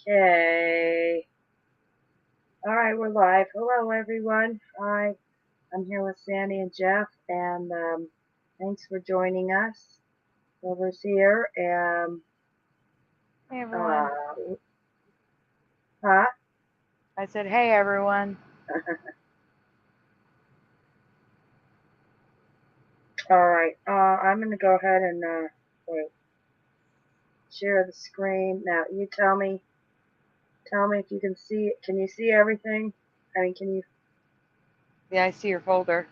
Okay. All right, we're live. Hello, everyone. I'm here with Sandy and Jeff, and thanks for joining us. Over's here, and Hey everyone. uh, huh? I said, hey everyone. All right. I'm gonna go ahead and wait, share the screen now. You tell me if you can see it. Can you see everything? I mean, can you Yeah, I see your folder.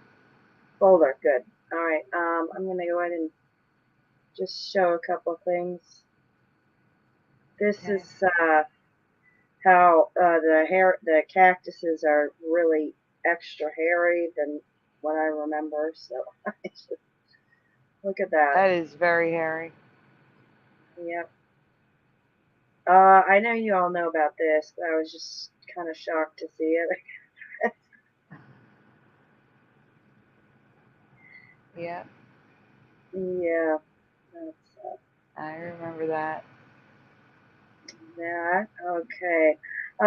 folder? Good. All right. I'm gonna go ahead and just show a couple things. This Okay. is how the cactuses are really extra hairy than what I remember. So look at that. That is very hairy. Yep. I know you all know about this, but I was just kind of shocked to see it. Yeah, Yeah. That's I remember that. that. Okay.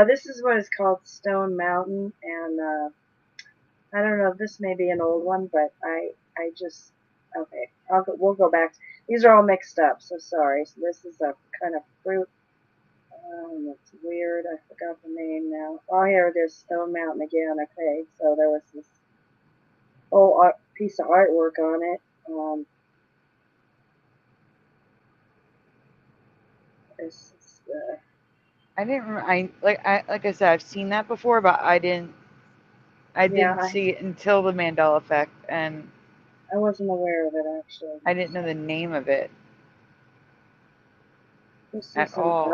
This is what is called Stone Mountain, and I don't know. This may be an old one, but I just okay. We'll go back. These are all mixed up, so sorry. So this is a kind of fruit. That's weird. I forgot the name now. Oh, here it is, Stone Mountain again. Okay, so there was this whole piece of artwork on it. This is I didn't. Like I said, I've seen that before, but I didn't. I yeah. didn't see it until the Mandela Effect, and I wasn't aware of it actually. I didn't know the name of it This at is all.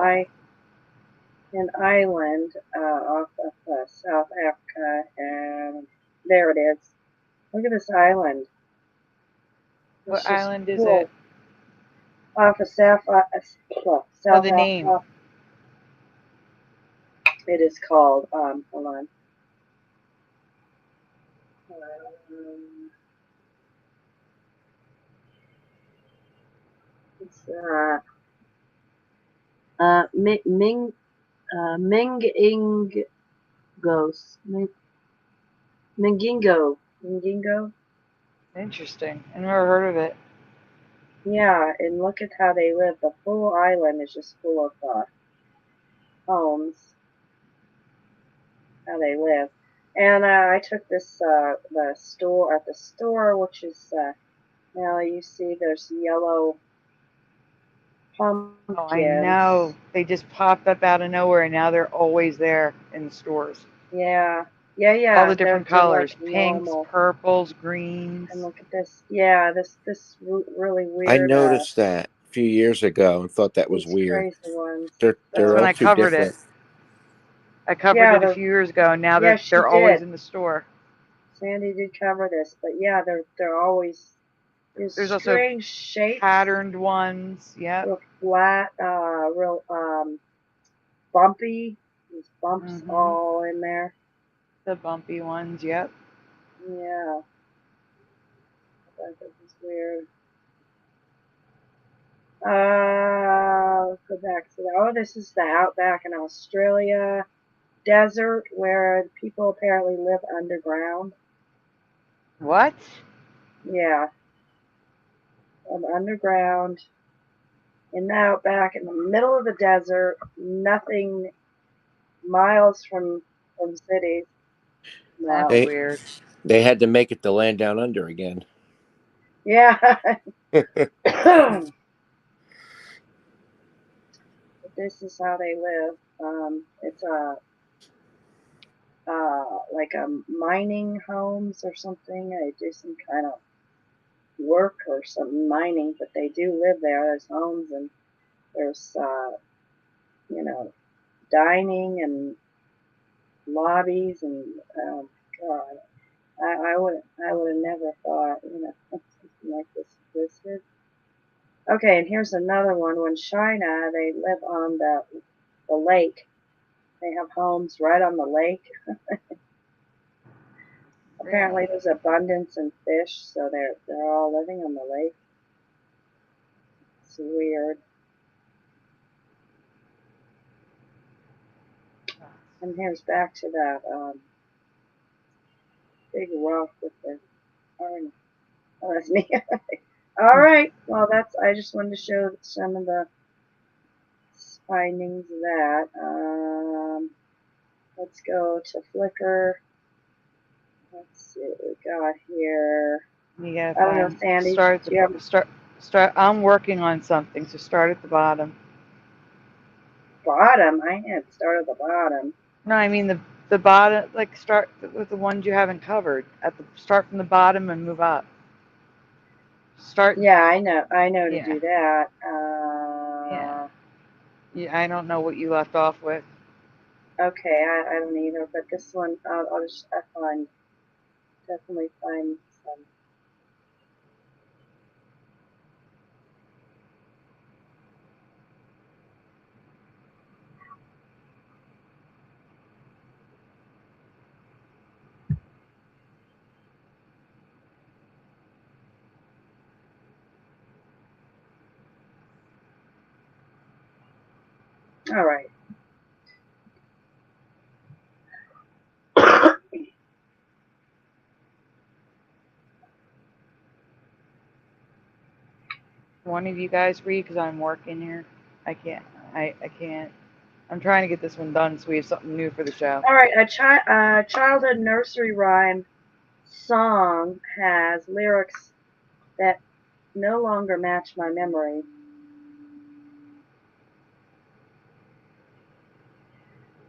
an island off of South Africa, and there it is. Look at this island. It's What just island is it? cool. Off of Oh, South the name. Africa. It is called. Hold on. Um, it's Ming Mingingos Mingingo. Interesting. I never heard of it. Yeah, and look at how they live. The full island is just full of homes. How they live. And I took this the store at the store, which is now you see there's yellow Oh, I pumpkins. know. They just popped up out of nowhere, and now they're always there in the stores. Yeah, yeah, All yeah. the different They're like colors: pinks, normal. purples, greens. And look at this. Yeah, this really I weird. noticed that a few years ago and thought that was These weird. crazy ones. That's They're when all I too covered different. it. I covered Yeah, it a few years ago. Now yeah, that she they're always did. in the store. Sandy did cover this, but yeah, they're always these There's also strange shapes. patterned ones. Yep. Real flat, real bumpy. These bumps Mhm. all in there. The bumpy ones. Yep. Yeah, this is weird. Let's go back to the. Oh, this is the outback in Australia desert where people apparently live underground. What? Yeah, underground in the outback in the middle of the desert, nothing miles from cities. That's No. They weird. they had to make it to land down under again. Yeah. This is how they live. It's a like a mining homes or something. They do some kind of work or some mining, but they do live there. There's homes and there's you know dining and lobbies and God, I would have never thought something like this existed. Okay, and here's another one. When China, they live on the lake. They have homes right on the lake. Apparently, Really? there's abundance in fish, so they're all living on the lake. It's weird. And here's back to that big rock with the orange. Oh, that's me. All right. Well, I just wanted to show some of the findings of that. Let's go to Flickr. Let's see what we got here. You gotta I don't know, find Sandy. start Do you have the start. I'm working on something, so start at the bottom. bottom? I had start at the bottom. No, I mean the bottom. Like start with the ones you haven't covered. Start from the bottom and move up. Start. Yeah, I know. I know to Yeah. do that. Yeah. Yeah. I don't know what you left off with. Okay, I don't either. But this one, I'll just definitely find some. All right. One of you guys read because I'm working here. I can't. I can't. I'm trying to get this one done so we have something new for the show. All right. A childhood nursery rhyme song has lyrics that no longer match my memory.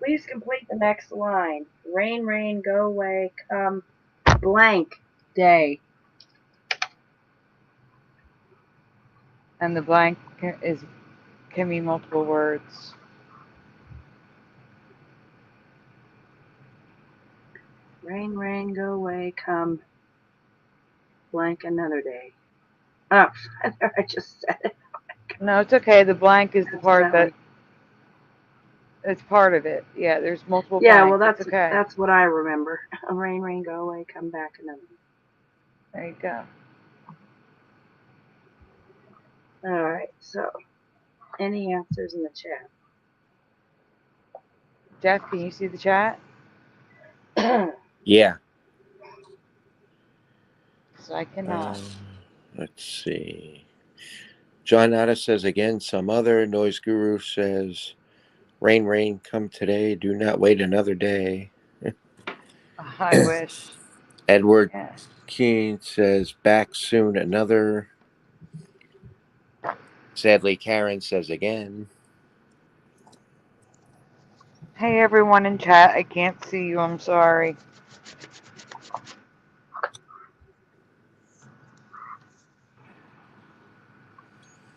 Please complete the next line. Rain, rain, go away, come blank day. And the blank can be multiple words. Rain, rain, go away, come blank another day. Oh, I just said it. No, it's okay. The blank is the part that Accidentally. it's part of it. Yeah, there's multiple Yeah, well, blanks. It's okay. that's what I remember. Rain, rain, go away, come back another day. There you go. All right. So, any answers in the chat? Jeff, can you see the chat? Yeah. So I cannot. Let's see. John Otta says again, some other. Noise Guru says, rain, rain, come today. Do not wait another day. I wish. Edward Yeah. Keene says, back soon another. Sadly, Karen says again. Hey, everyone in chat. I can't see you. I'm sorry.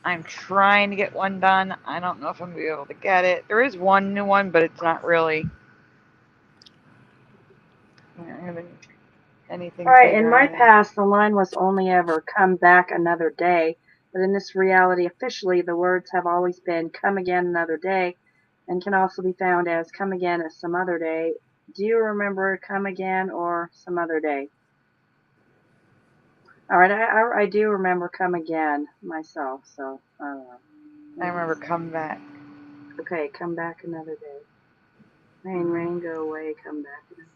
I'm trying to get one done. I don't know if I'm going to be able to get it. There is one new one, but it's not really anything All right, in bigger or my anything. past, the line was only ever come back another day, but in this reality, officially, the words have always been come again another day and can also be found as come again as some other day. Do you remember come again or some other day? All right, I do remember come again myself, so I don't know. I remember come back. Okay, come back another day. Rain, rain, go away, come back another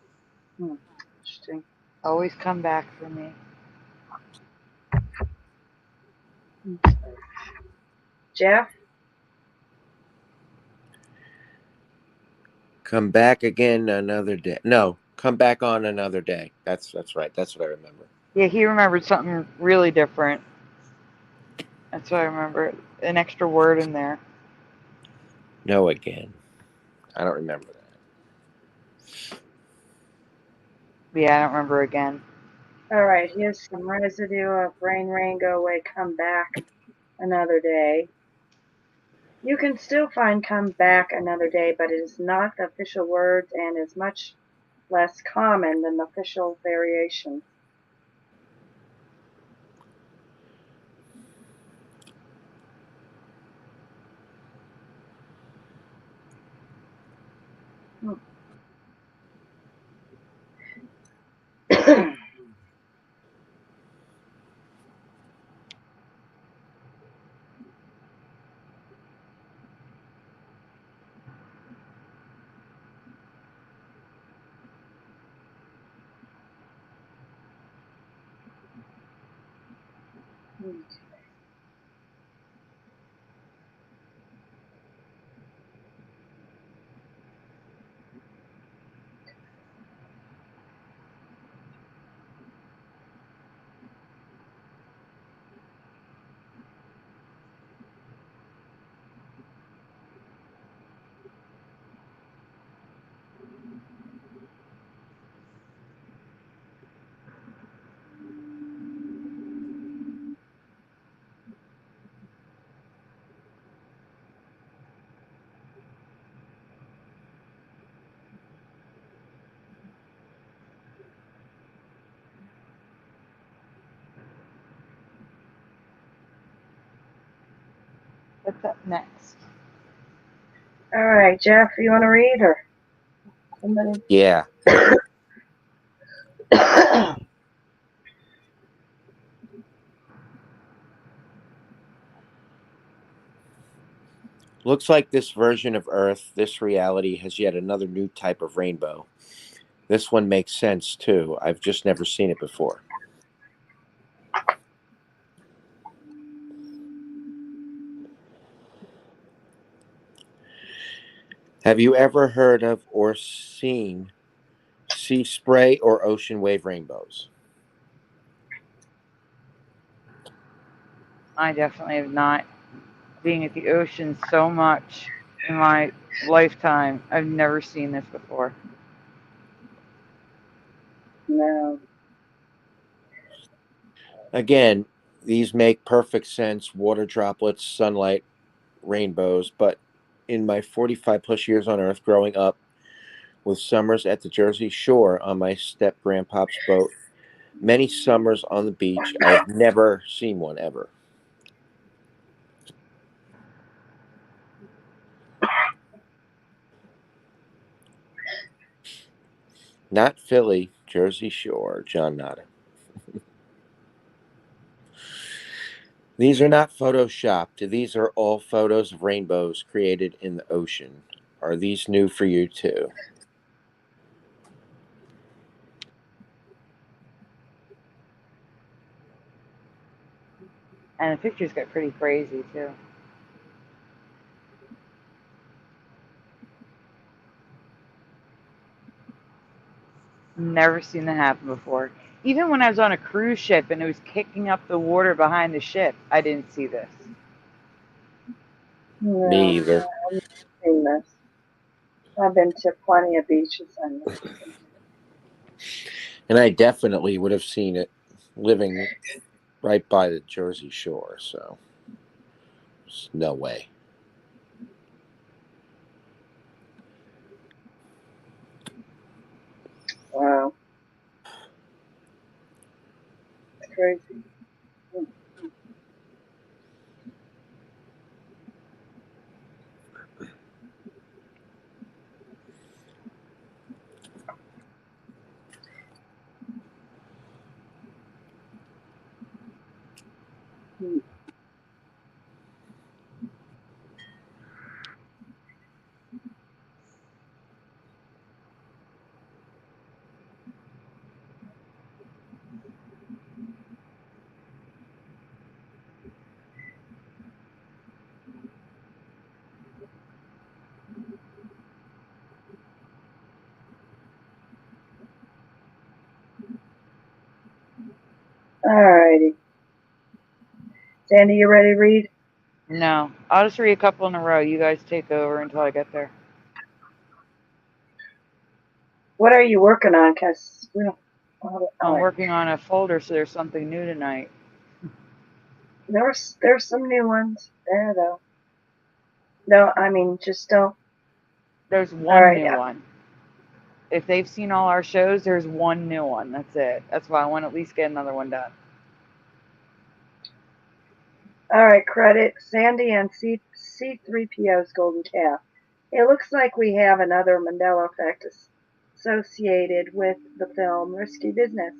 day. Interesting. Always come back for me. Jeff? Come back again another day. No, come back on another day. That's right. That's what I remember. Yeah, he remembered something really different. That's what I remember. An extra word in there. No again. I don't remember that. Yeah, I don't remember again. All right, here's some residue of rain, rain, go away, come back another day. You can still find come back another day, but it is not the official words and is much less common than the official variation. What's up next? All right, Jeff, you want to read or somebody? Yeah. Looks like this version of Earth, this reality, has yet another new type of rainbow. This one makes sense too. I've just never seen it before. Have you ever heard of or seen sea spray or ocean wave rainbows? I definitely have not. Being at the ocean so much in my lifetime, I've never seen this before. No. Again, these make perfect sense, water droplets, sunlight, rainbows, but in my 45 plus years on Earth growing up with summers at the Jersey Shore on my step grandpop's boat, many summers on the beach, I have never seen one ever. Not Philly, Jersey Shore, John Nada. These are not photoshopped. These are all photos of rainbows created in the ocean. Are these new for you too? And the pictures get pretty crazy too. Never seen that happen before. Even when I was on a cruise ship and it was kicking up the water behind the ship, I didn't see this. Me No, either. I've never seen this. I've been to plenty of beaches. I've never seen And I definitely would have seen it living right by the Jersey Shore, so there's no way. Wow, it's crazy. All righty. Sandy, you ready to read? No, I'll just read a couple in a row. You guys take over until I get there. What are you working on? Because we don't have it I'm on. working on a folder, so there's something new tonight. There's some new ones there, though. No, I mean, just don't. There's All one right. new one. If they've seen all our shows, there's one new one. That's it. That's why I want to at least get another one done. All right, credit Sandy and C3PO's Golden Calf. It looks like we have another Mandela Effect associated with the film Risky Business,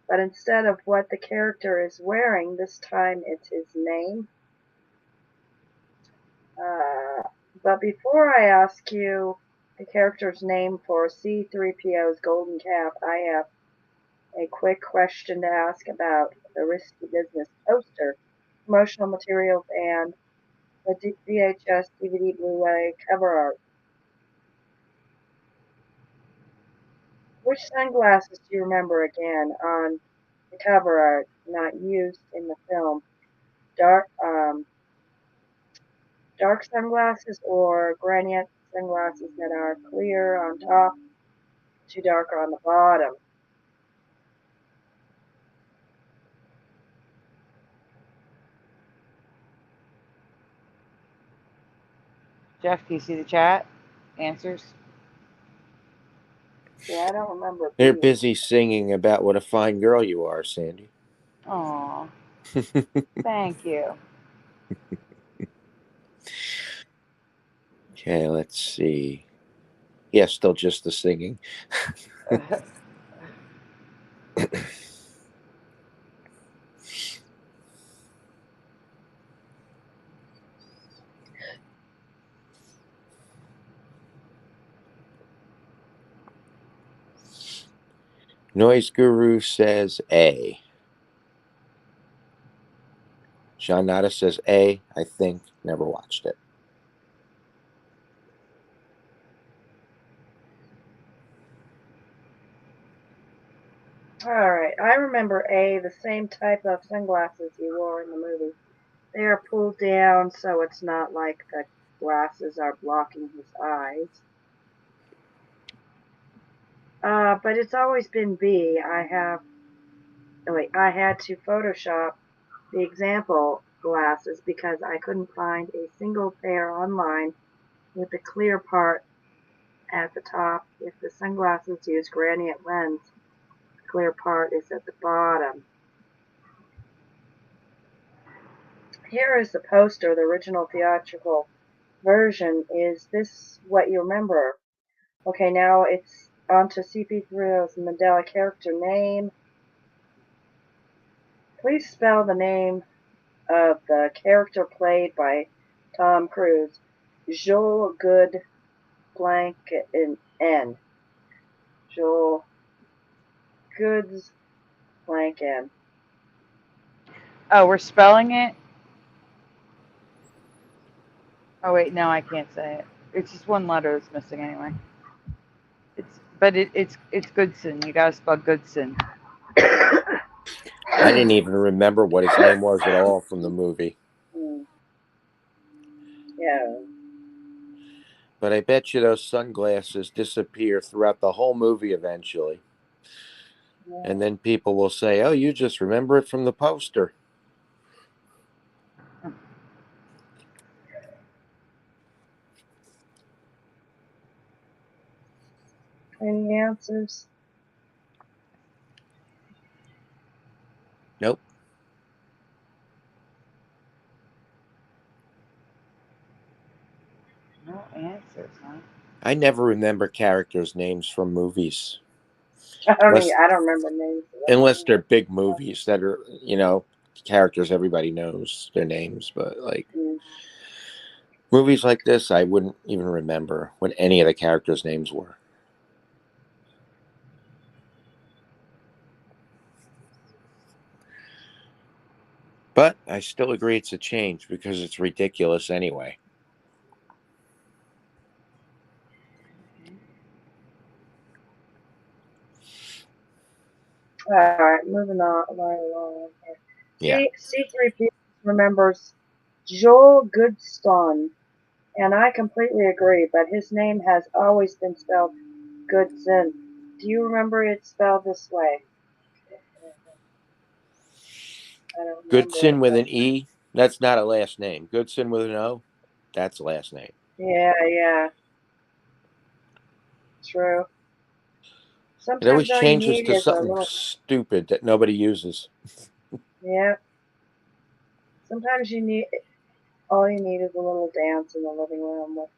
but instead of what the character is wearing, this time it's his name. But before I ask you the character's name for C3PO's Golden Calf, I have a quick question to ask about the Risky Business poster. promotional materials, and the VHS, DVD, Blu-ray cover art. Which sunglasses do you remember again on the cover art, not used in the film? Dark, dark sunglasses or granite sunglasses that are clear on top, too dark on the bottom? Jeff, do you see the chat? Answers? Yeah, I don't remember They're being. busy singing about what a fine girl you are, Sandy. Aw, thank you. Okay, let's see. Yeah, still just the singing. Noise Guru says A. Sean Nada says A. I think. Never watched it. Alright, I remember A, the same type of sunglasses he wore in the movie. They are pulled down so it's not like the glasses are blocking his eyes. But it's always been B. I had to Photoshop the example glasses because I couldn't find a single pair online with the clear part at the top. If the sunglasses use gradient lens, the clear part is at the bottom. Here is the poster, the original theatrical version. Is this what you remember? Okay, now it's on to CP3's Mandela character name. Please spell the name of the character played by Tom Cruise. Joel Good blank in N. Joel Goods blank N. Oh, we're spelling it? Oh, wait, no, I can't say it. It's just one letter that's missing anyway. It's Goodson. You gotta spell Goodson. I didn't even remember what his name was at all from the movie. Yeah. But I bet you those sunglasses disappear throughout the whole movie eventually. And then people will say, oh, you just remember it from the poster. Any answers? Nope. No answers, huh? I never remember characters' names from movies. I don't remember names. Unless they're big movies that are, characters everybody knows their names. But like movies like this, I wouldn't even remember what any of the characters' names were. But I still agree it's a change because it's ridiculous anyway. Alright, moving on right along. Yeah. C3P remembers Joel Goodstone, and I completely agree, but his name has always been spelled Goodson. Do you remember it spelled this way? I don't remember Goodson it. with an E, that's not a last name. Goodson with an O, that's a last name. Yeah, true. It always Sometimes all you changes need to is a something little, stupid that nobody uses. yeah. Sometimes all you need is a little dance in the living room with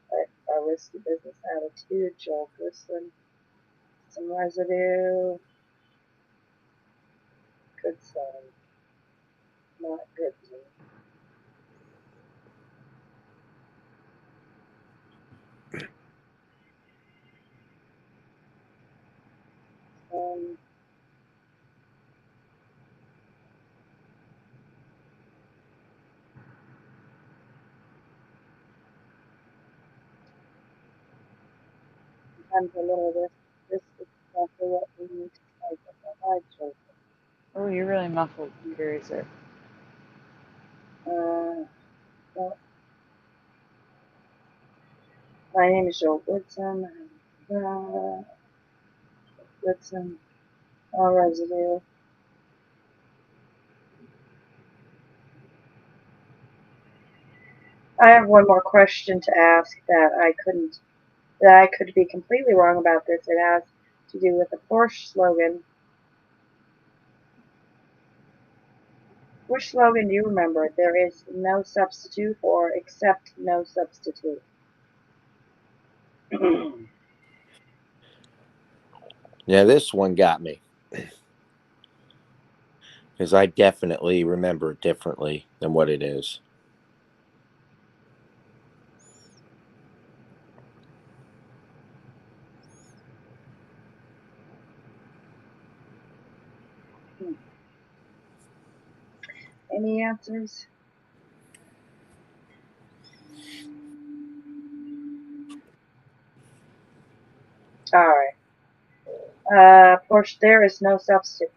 a risky business attitude. Joel Goodson, some residue. Goodson, not Goodson. Um, sometimes a little this is exactly what we need to type with our live children. Oh, you're really muffled, Curiouser. Well, my name is Joel Goodson. Goodson, all residue. I have one more question to ask that I could be completely wrong about this. It has to do with the Porsche slogan. Which slogan do you remember? There is no substitute or accept no substitute. Yeah, this one got me because I definitely remember it differently than what it is. Any answers? All right. Porsche, there is no substitute.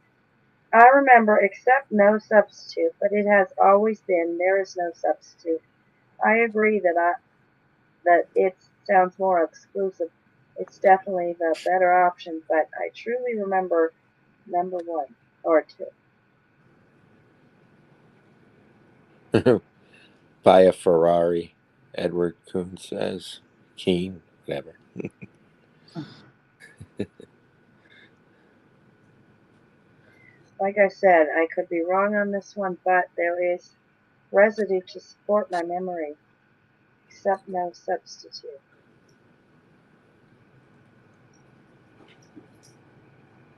I remember accept no substitute, but it has always been there is no substitute. I agree that it sounds more exclusive. It's definitely the better option, but I truly remember number one or two. Buy a Ferrari, Edward Kuhn says. Keen, whatever. Like I said, I could be wrong on this one, but there is residue to support my memory. Accept no substitute.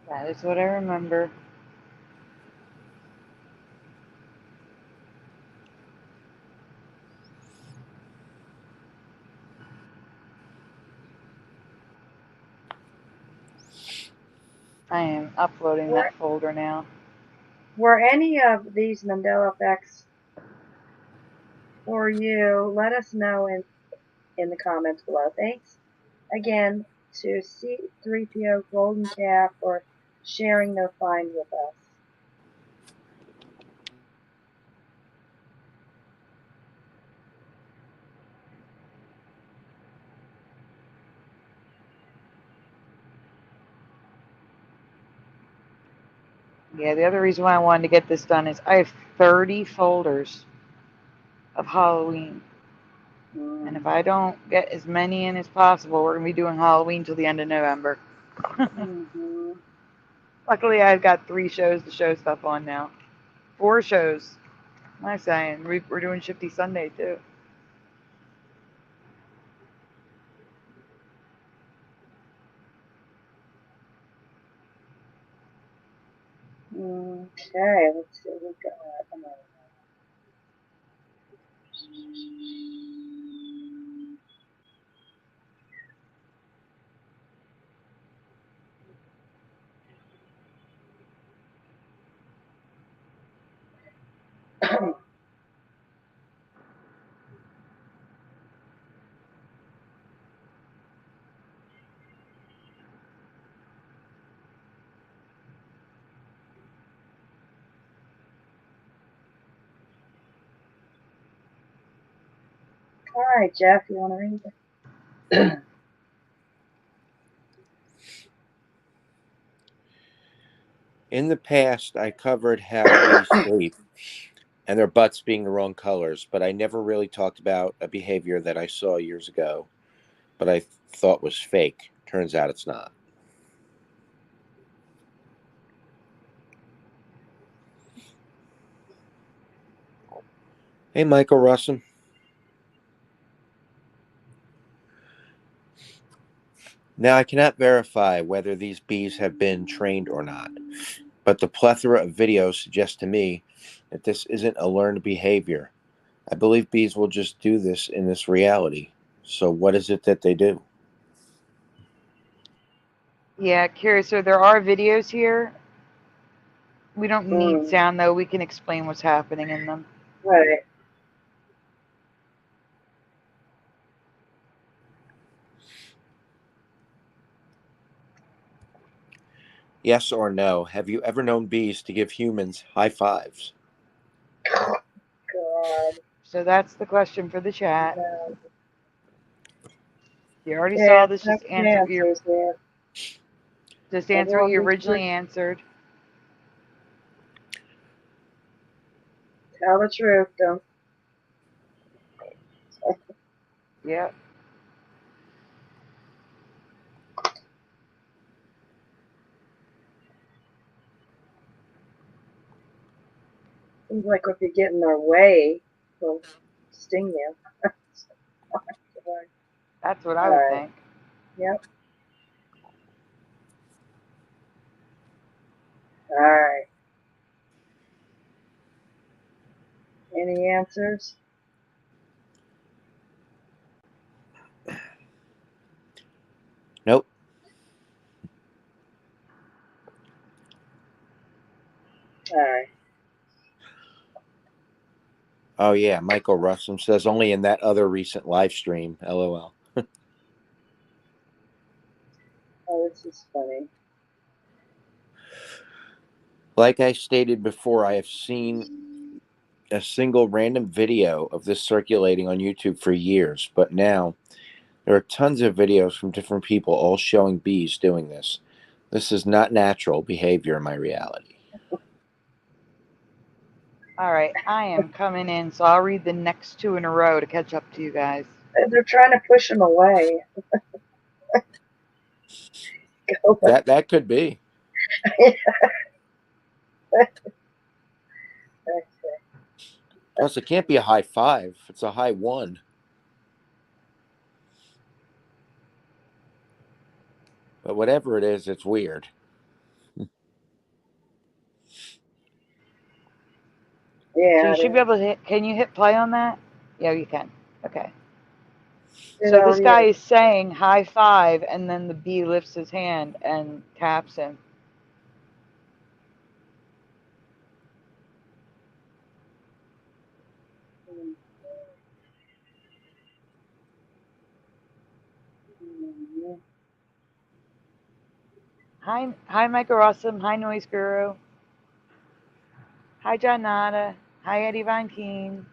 That is what I remember. I am uploading Were, that folder now. were any of these Mandela effects for you? Let us know in the comments below. Thanks again to C3PO Golden Calf for sharing their find with us. Yeah, the other reason why I wanted to get this done is I have 30 folders of Halloween. And if I don't get as many in as possible, we're going to be doing Halloween till the end of November. Mm-hmm. Luckily, I've got 3 shows to show stuff on now. 4 shows. What am I saying? We're doing Shifty Sunday, too. Okay, let's see what we got. All right, Jeff, you want to read it? In the past, I covered how bees sleep and their butts being the wrong colors, but I never really talked about a behavior that I saw years ago, but I thought was fake. Turns out it's not. Hey, Michael Russin. Now, I cannot verify whether these bees have been trained or not, but the plethora of videos suggest to me that this isn't a learned behavior. I believe bees will just do this in this reality. So, what is it that they do? Yeah, curious. So there are videos here. We don't need Mm, sound, though. We can explain what's happening in them. right. Yes or no? Have you ever known bees to give humans high fives? God. So that's the question for the chat. No. You already Okay, saw let's this. have Just some answer answers here. what Everyone you needs to originally answered. tell the truth, though. Yep. Seems like if you get in their way, they'll sting you. That's what I would Alright, think. yep. Alright. Any answers? Nope. Alright. Oh yeah, Michael Russum says only in that other recent live stream. LOL. Oh, this is funny. Like I stated before, I have seen a single random video of this circulating on YouTube for years, but now there are tons of videos from different people all showing bees doing this. This is not natural behavior in my reality. All right, I am coming in, so I'll read the next two in a row to catch up to you guys. They're trying to push him away. Go. That could be. Plus, it can't be a high five. It's a high one. But whatever it is, it's weird. Yeah, So you should it be is. able to hit. Can you hit play on that? Yeah, you can. Okay. It So this already guy is. is saying high five, and then the bee lifts his hand and taps him. Mhm. Hi, Michael Rossum. Hi, Noise Guru. Hi, John Nada. Hi, Eddie Von Keen.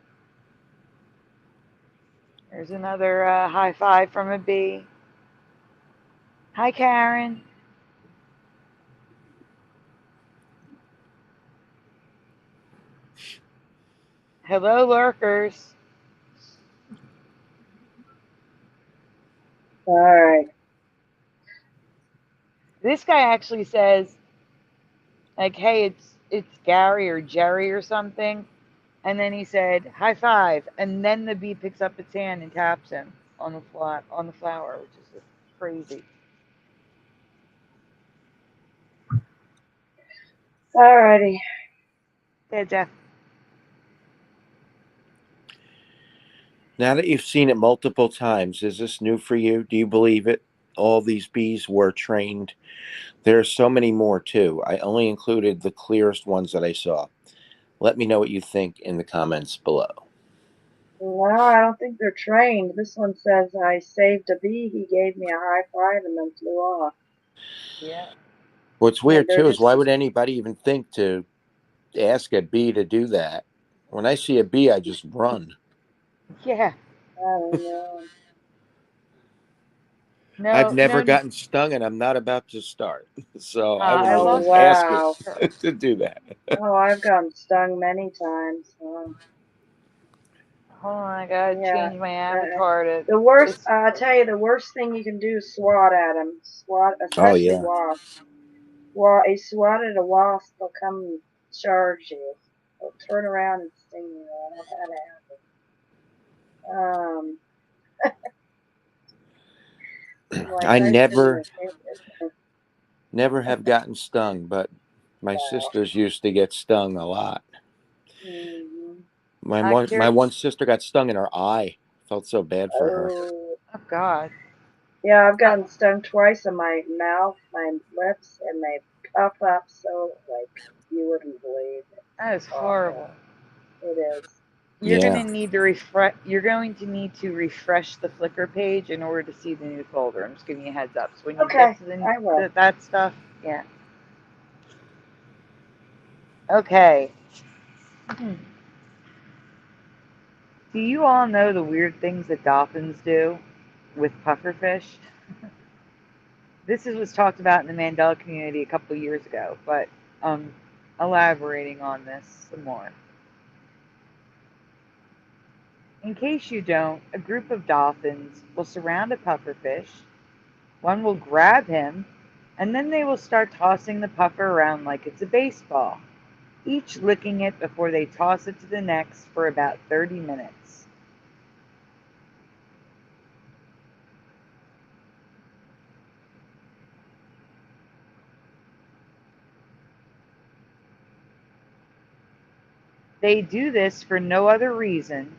There's another high five from a bee. Hi, Karen. Hello, lurkers. Alright. This guy actually says, like, hey, it's Gary or Jerry or something. And then he said, high five. And then the bee picks up its hand and taps him on the flower, which is just crazy. Alrighty. Yeah, Jeff. Now that you've seen it multiple times, is this new for you? Do you believe it? All these bees were trained. There are so many more too. I only included the clearest ones that I saw. Let me know what you think in the comments below. No, I don't think they're trained. This one says I saved a bee. He gave me a high five and then flew off. Yeah. What's And weird they're too is just, why would anybody even think to ask a bee to do that? When I see a bee, I just run. Yeah. I don't know. I've No, never no. gotten stung, and I'm not about to start. So I I wouldn't Oh, even love ask it wow. to do that. Oh, I've gotten stung many times. Hold on, I gotta Yeah. change my Uh, avatar to the worst, this. I'll tell you, the worst thing you can do is swat at them. Swat, Oh especially yeah, wasps. Well, you swat at a wasp, they'll come and charge you. They'll turn around and sting you. I've had it happen. My I Thanksgiving never, is favorite. never have gotten stung, but my Wow. sisters used to get stung a lot. Mm-hmm. My Curious. one sister got stung in her eye. Felt so bad for her. Oh. Oh God. Yeah, I've Uh, gotten stung twice in my mouth, my lips, and they puff up so, like, you wouldn't believe. that is It's awful. horrible. It is. You're Yeah. gonna need to refresh. You're going to need to refresh the Flickr page in order to see the new folder. I'm just giving you a heads up. So when you get Okay, to I will. that stuff, yeah. Okay. Do you all know the weird things that dolphins do with pufferfish? This was talked about in the Mandela community a couple of years ago, but elaborating on this some more. In case you don't, a group of dolphins will surround a pufferfish. One will grab him, and then they will start tossing the puffer around like it's a baseball, each licking it before they toss it to the next for about 30 minutes. They do this for no other reason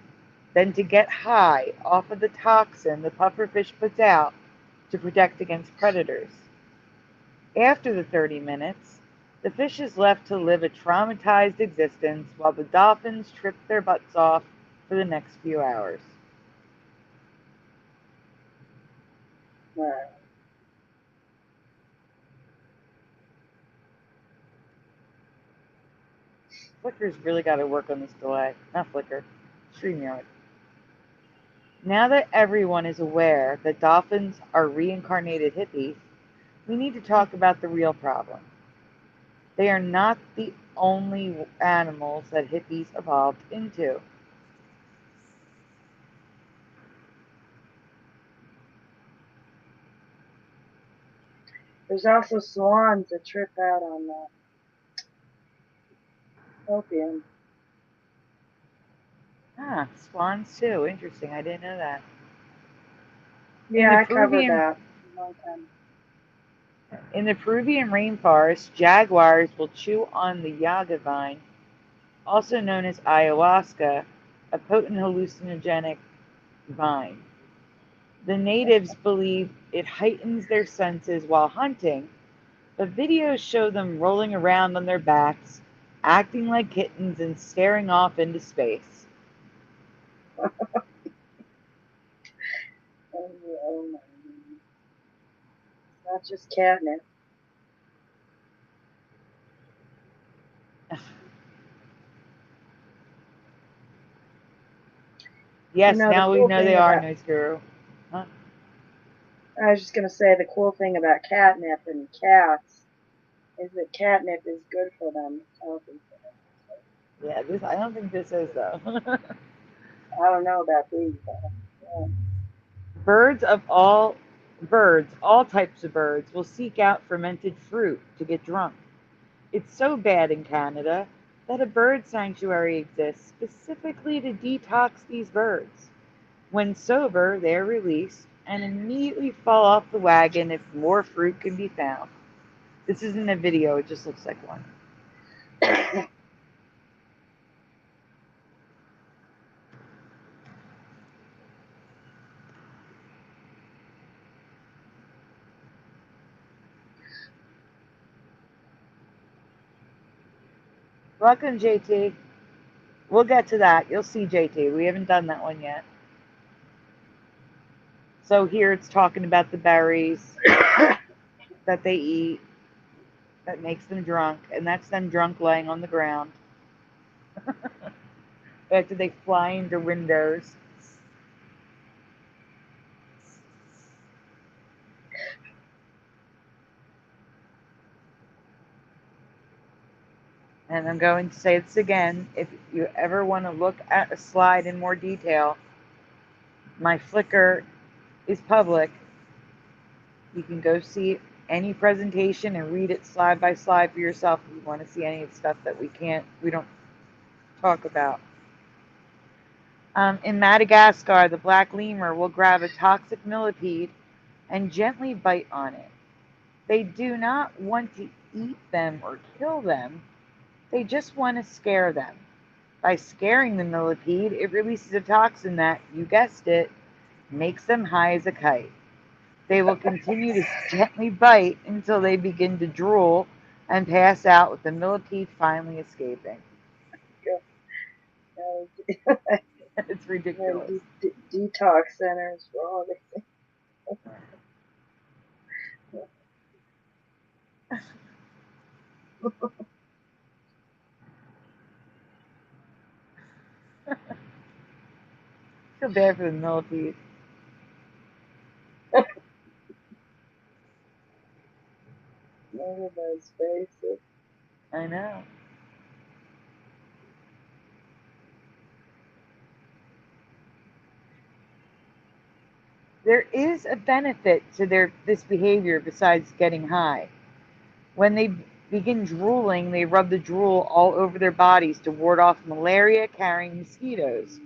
than to get high off of the toxin the pufferfish puts out to protect against predators. After the 30 minutes, the fish is left to live a traumatized existence while the dolphins trip their butts off for the next few hours. Right. Flicker's really got to work on this delay. Not Flicker, StreamYard. Now that everyone is aware that dolphins are reincarnated hippies, we need to talk about the real problem. They are not the only animals that hippies evolved into. There's also swans that trip out on opium. Ah, swans too. Interesting. I didn't know that. Yeah, I covered that a long time. In the Peruvian rainforest, jaguars will chew on the yaga vine, also known as ayahuasca, a potent hallucinogenic vine. The natives believe it heightens their senses while hunting, but videos show them rolling around on their backs, acting like kittens, and staring off into space. Oh my goodness. Not just catnip. Yes, The now we cool know they thing are, about Noise Guru. Huh? I was just gonna say the cool thing about catnip and cats is that catnip is good for them. It's healthy for Yeah, I don't think this is, though. them. I don't know about these, but yeah. Birds of all birds, all types of birds, will seek out fermented fruit to get drunk. It's so bad in Canada that a bird sanctuary exists specifically to detox these birds. When sober, they're released and immediately fall off the wagon if more fruit can be found. This isn't a video, it just looks like one. Welcome, JT. We'll get to that. You'll see, JT. We haven't done that one yet. So here it's talking about the berries that they eat that makes them drunk, and that's them drunk laying on the ground after they fly into windows. And I'm going to say this again. If you ever want to look at a slide in more detail, my Flickr is public. You can go see any presentation and read it slide by slide for yourself if you want to see any of the stuff that we don't talk about. In Madagascar, the black lemur will grab a toxic millipede and gently bite on it. They do not want to eat them or kill them. They just want to scare them. By scaring the millipede, it releases a toxin that, you guessed it, makes them high as a kite. They will continue to gently bite until they begin to drool and pass out, with the millipede finally escaping. It's ridiculous. Detox centers for all these things. feel bad for the millipedes. Look at those faces. I know. There is a benefit to this behavior besides getting high. When they begin drooling, they rub the drool all over their bodies to ward off malaria carrying mosquitoes.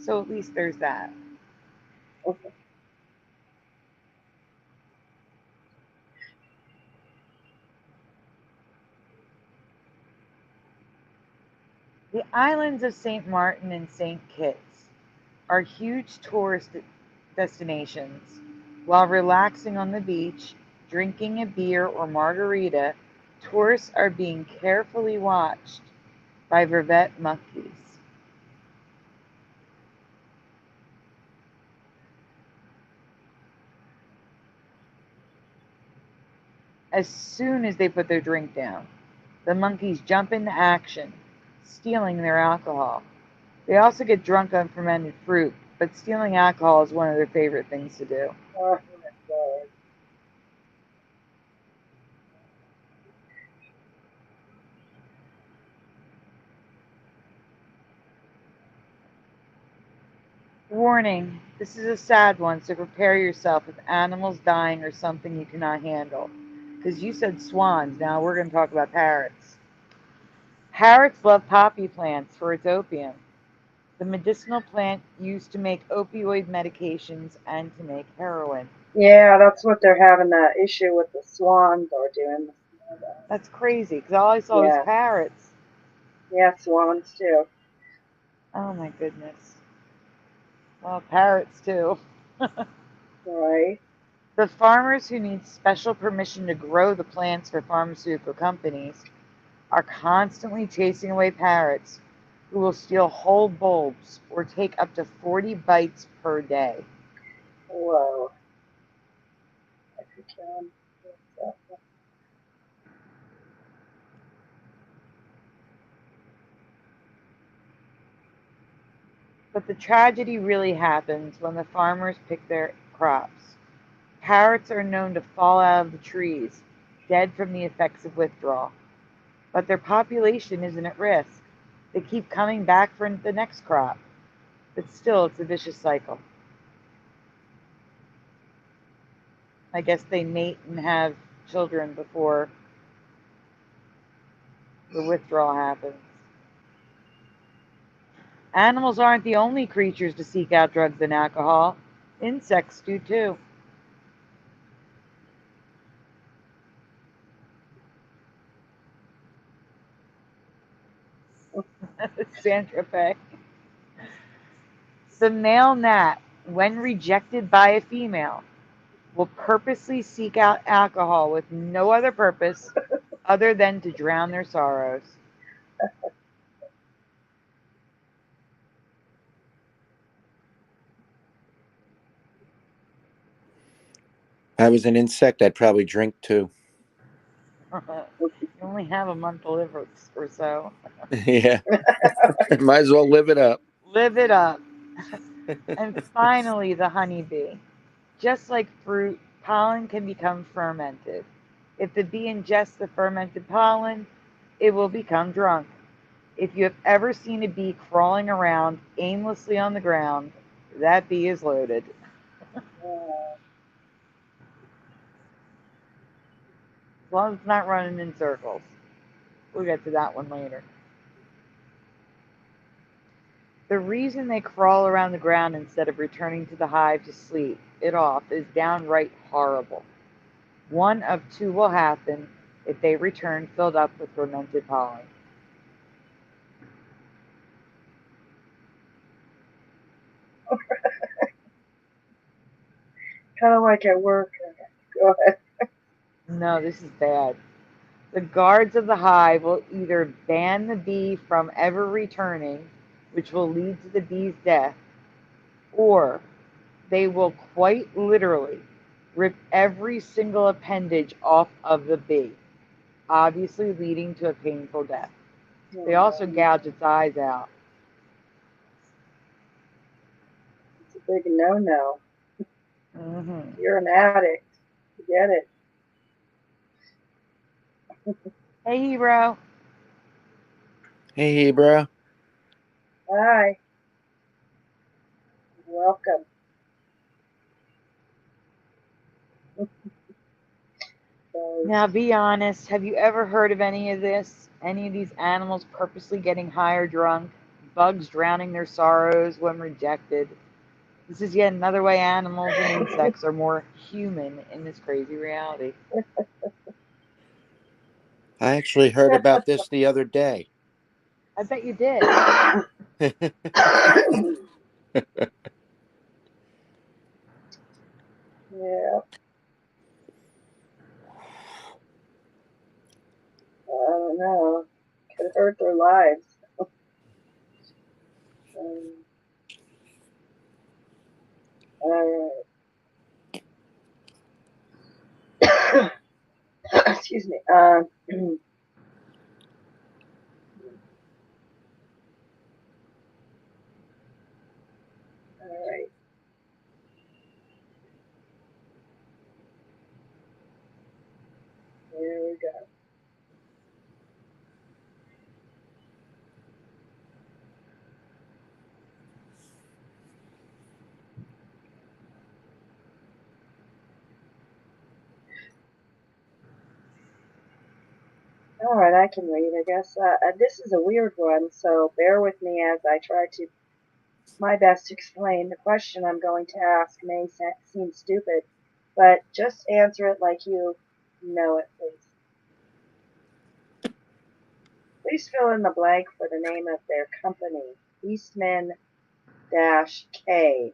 So at least there's that. The islands of St. Martin and St. Kitts are huge tourist destinations. While relaxing on the beach, drinking a beer or margarita, tourists are being carefully watched by vervet monkeys. As soon as they put their drink down, the monkeys jump into action, stealing their alcohol. They also get drunk on fermented fruit, but stealing alcohol is one of their favorite things to do. Oh my God. Warning, this is a sad one, so prepare yourself if animals dying or something you cannot handle. Because you said swans, now we're going to talk about parrots. Parrots love poppy plants for its opium, the medicinal plant used to make opioid medications and to make heroin. Yeah, that's what they're having that issue with the swans are doing. That's crazy, because all I saw was Yeah, parrots. yeah, swans too. Oh my goodness. Well, parrots too. Right. The farmers who need special permission to grow the plants for pharmaceutical companies are constantly chasing away parrots who will steal whole bulbs or take up to 40 bites per day. Whoa. I could kill him. But the tragedy really happens when the farmers pick their crops. Parrots are known to fall out of the trees, dead from the effects of withdrawal. But their population isn't at risk. They keep coming back for the next crop. But still, it's a vicious cycle. I guess they mate and have children before the withdrawal happens. Animals aren't the only creatures to seek out drugs and alcohol. Insects do too. Sandra Faye. The male gnat, when rejected by a female, will purposely seek out alcohol with no other purpose other than to drown their sorrows. If I was an insect, I'd probably drink too. You only have a month to live or so. Yeah. Might as well live it up. Live it up. And finally, the honeybee. Just like fruit, pollen can become fermented. If the bee ingests the fermented pollen, it will become drunk. If you have ever seen a bee crawling around aimlessly on the ground, that bee is loaded. As long as it's not running in circles. We'll get to that one later. The reason they crawl around the ground instead of returning to the hive to sleep it off is downright horrible. One of two will happen if they return filled up with fermented pollen. Kind of like at work. Go ahead. No, this is bad. The guards of the hive will either ban the bee from ever returning, which will lead to the bee's death, or they will quite literally rip every single appendage off of the bee, obviously leading to a painful death. They also gouge its eyes out. big no-no. Mm-hmm. You're an addict. Get it. Hey, bro. Hey, bro. Hi. Welcome. So, Now, be honest. Have you ever heard of any of this? Any of these animals purposely getting high or drunk? Bugs drowning their sorrows when rejected? This is yet another way animals and insects are more human in this crazy reality. I actually heard about this the other day. I bet you did. yeah, I don't know. Could hurt their lives. Um, all right. Excuse me. All right. Here we go. All right, I can read, I guess. This is a weird one, so bear with me as I try to my best to explain. The question I'm going to ask may seem stupid, but just answer it like you know it, please. Please fill in the blank for the name of their company. Eastman K.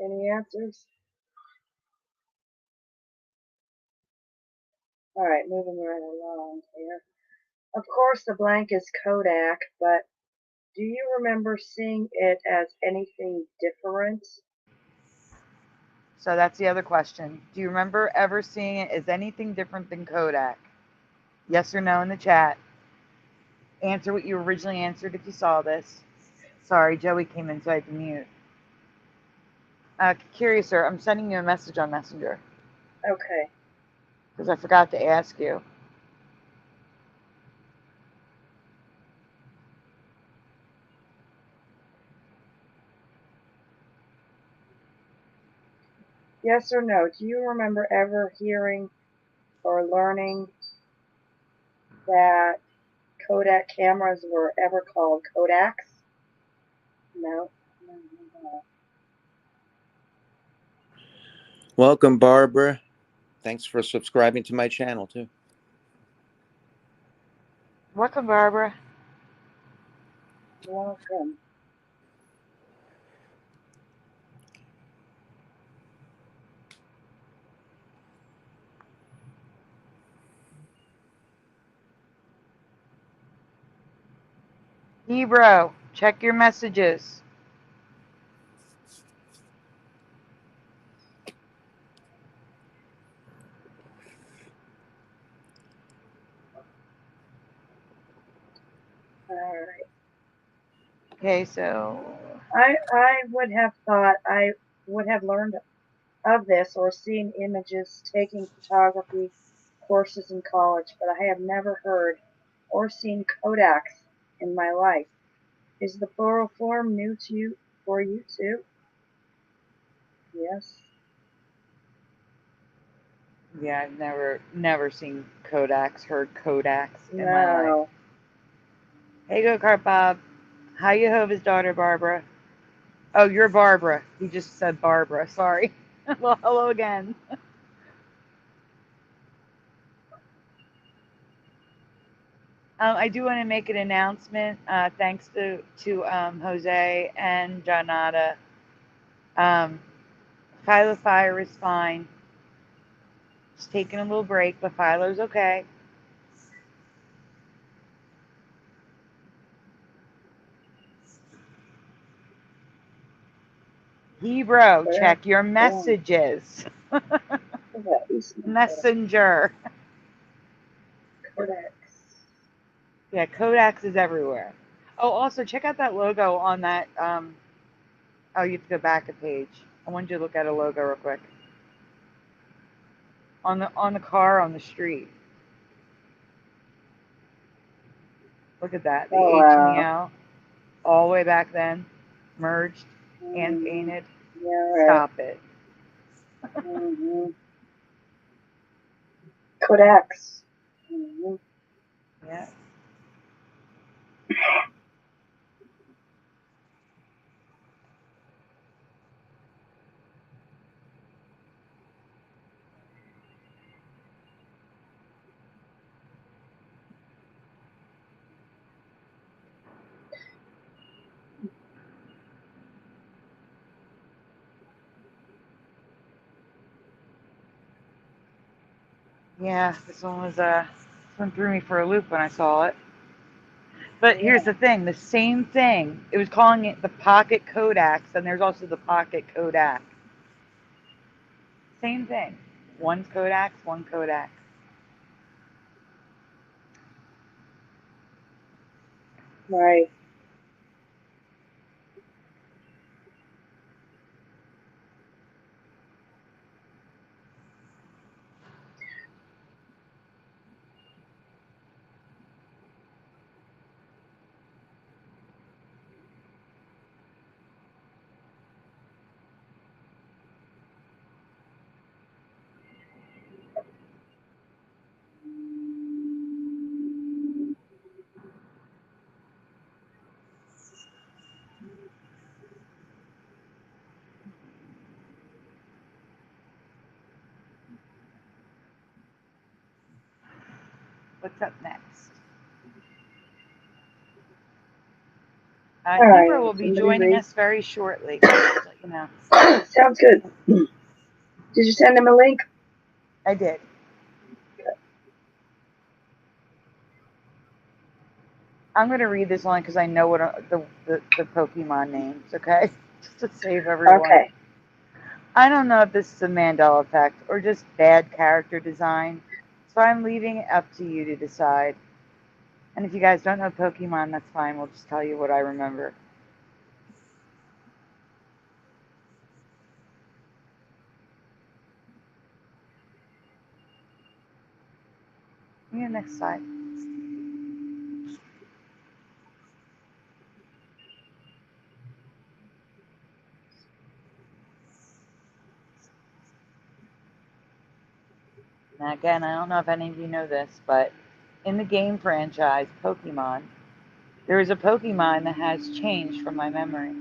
Any answers? All right, moving right along here. Of course, the blank is Kodak, but do you remember seeing it as anything different? So that's the other question. Do you remember ever seeing it as anything different than Kodak? Yes or no in the chat. Answer what you originally answered if you saw this. Sorry, Joey came in, so I had to mute. Curiouser, I'm sending you a message on Messenger Okay. because I forgot to ask you. Yes or no? Do you remember ever hearing or learning that Kodak cameras were ever called Kodaks? No. No. Welcome, Barbara. Thanks for subscribing to my channel, too. Welcome, Barbara. Welcome. Ebro, check your messages. All right. Okay, so I would have thought I would have learned of this or seen images taking photography courses in college, but I have never heard or seen Kodaks in my life. Is the plural form new to you for you too? Yes. yeah, I've never seen Kodaks, heard Kodaks in my life. No. Hey, go kart Bob. How you hove his daughter, Barbara? Oh, you're Barbara. He just said Barbara. Sorry. Well, hello again. I do want to make an announcement. Thanks to Jose and Janata. Philo Fire is fine. Just taking a little break, but Philo's okay. Hebrew, check your messages. Messenger. Codex. Yeah, Codex is everywhere. Oh, also check out that logo on that. Oh, you have to go back a page. I want you to look at a logo real quick. On the car on the street. Look at that. The H and the L, all the way back then, merged, hand painted. Yeah, right. Stop it. Codex. Yeah. Yeah, this one threw me for a loop when I saw it. But here's the thing, the same thing. It was calling it the Pocket Codex, and there's also the Pocket Kodak. Same thing. One's Kodak, one Kodak. Right. What's up next? All Hebrew right, will be somebody joining read. us very shortly. Just let you know. Sounds good. Did you send him a link? I did. I'm going to read this line because I know what the Pokemon names, okay? Just to save everyone. Okay. I don't know if this is a Mandela Effect or just bad character design, so I'm leaving it up to you to decide. And if you guys don't know Pokemon, that's fine. We'll just tell you what I remember. Yeah, next slide. Now, again, I don't know if any of you know this, but in the game franchise, Pokemon, there is a Pokemon that has changed from my memory.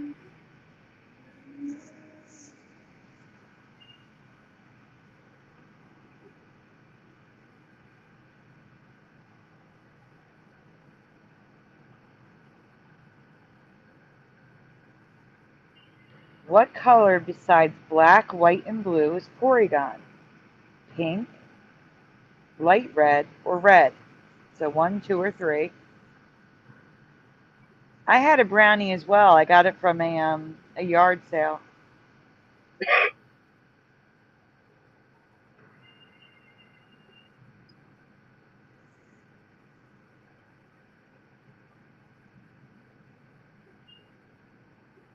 What color besides black, white, and blue is Porygon? Pink, light red, or red? So 1, 2, or 3. I had a brownie as well. I got it from a yard sale.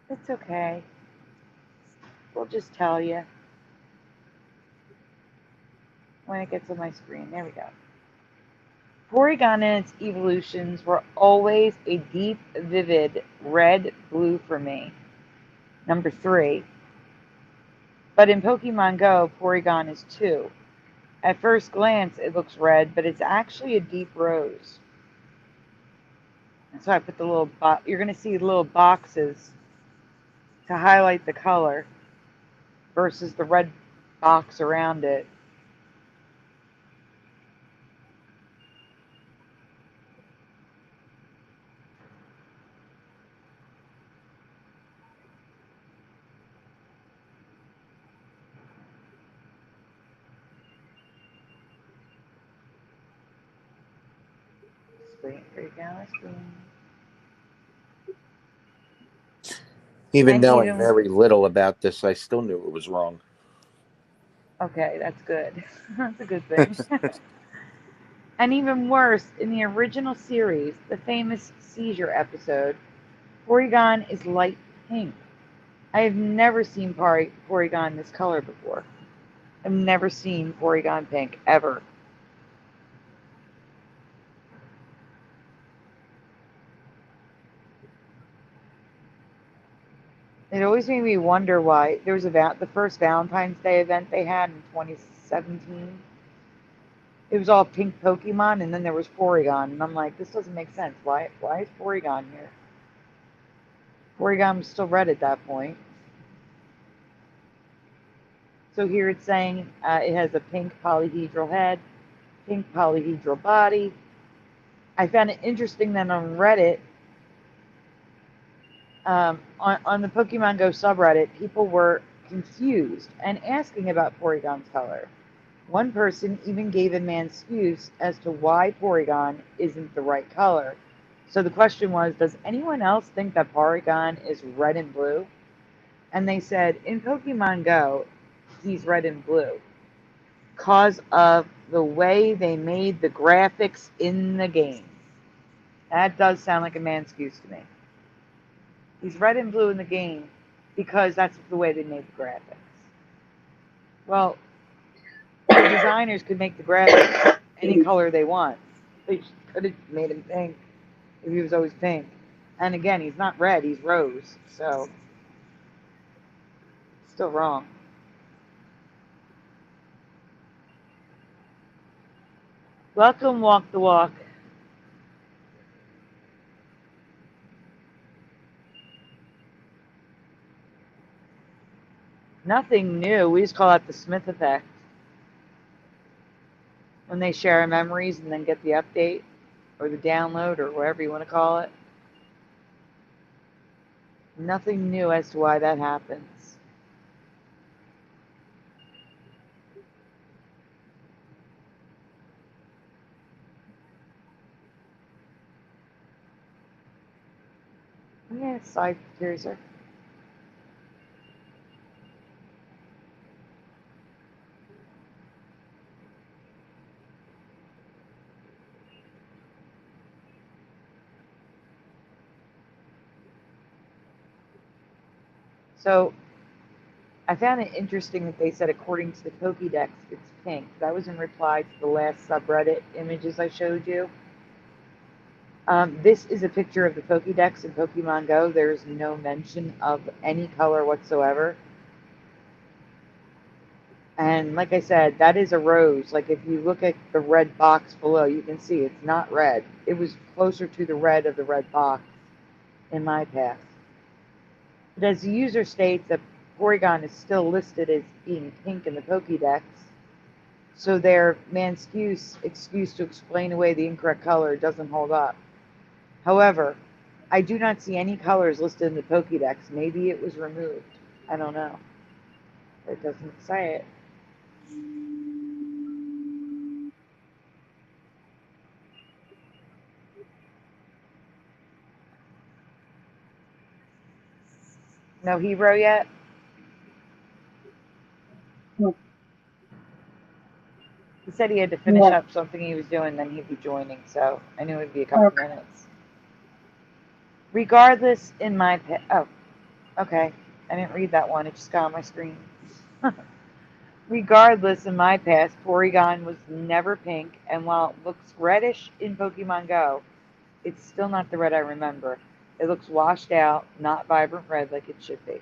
It's okay. We'll just tell you when it gets on my screen. There we go. Porygon and its evolutions were always a deep, vivid red-blue for me. Number 3. But in Pokemon Go, Porygon is 2. At first glance, it looks red, but it's actually a deep rose. So I put the little you're going to see little boxes to highlight the color. versus the red box around it. Wait for you down the screen. Even And knowing even very little about this, I still knew it was wrong. okay, that's good. That's a good thing. And even worse, in the original series, the famous seizure episode, Porygon is light pink. I have never seen Porygon this color before. I've never seen Porygon pink ever. It always made me wonder why there was the first Valentine's Day event they had in 2017. It was all pink Pokemon, and then there was Porygon, and I'm like, this doesn't make sense. Why is Porygon here? Porygon was still red at that point. So here it's saying it has a pink polyhedral head, pink polyhedral body. I found it interesting that on Reddit, on the Pokemon Go subreddit, people were confused and asking about Porygon's color. One person even gave a man excuse as to why Porygon isn't the right color. So the question was, does anyone else think that Porygon is red and blue? And they said, in Pokemon Go, he's red and blue because of the way they made the graphics in the game. That does sound like a man excuse to me. He's red and blue in the game because that's the way they made the graphics. Well, the designers could make the graphics any color they want. They could have made him pink if he was always pink. And again, he's not red, he's rose. So, still wrong. Welcome, Walk the Walk. Nothing new. We just call it the Smith Effect. When they share memories and then get the update or the download or whatever you want to call it. Nothing new as to why that happens. Yeah, side Curiouser. So I found it interesting that they said according to the Pokédex it's pink. That was in reply to the last subreddit images I showed you. This is a picture of the Pokédex in Pokemon Go. There is no mention of any color whatsoever. And like I said, that is a rose. Like if you look at the red box below, you can see it's not red. It was closer to the red of the red box in my path. But as the user states that Porygon is still listed as being pink in the Pokédex, so their man's excuse to explain away the incorrect color doesn't hold up. However, I do not see any colors listed in the Pokédex. Maybe it was removed. I don't know. It doesn't say it. No hero yet? He said he had to finish Yeah. up something he was doing, then he'd be joining, so I knew it'd be a couple Okay. minutes. Regardless, oh, okay. I didn't read that one. It just got on my screen. Regardless, in my past, Porygon was never pink, and while it looks reddish in Pokemon Go, it's still not the red I remember. It looks washed out, not vibrant red like it should be.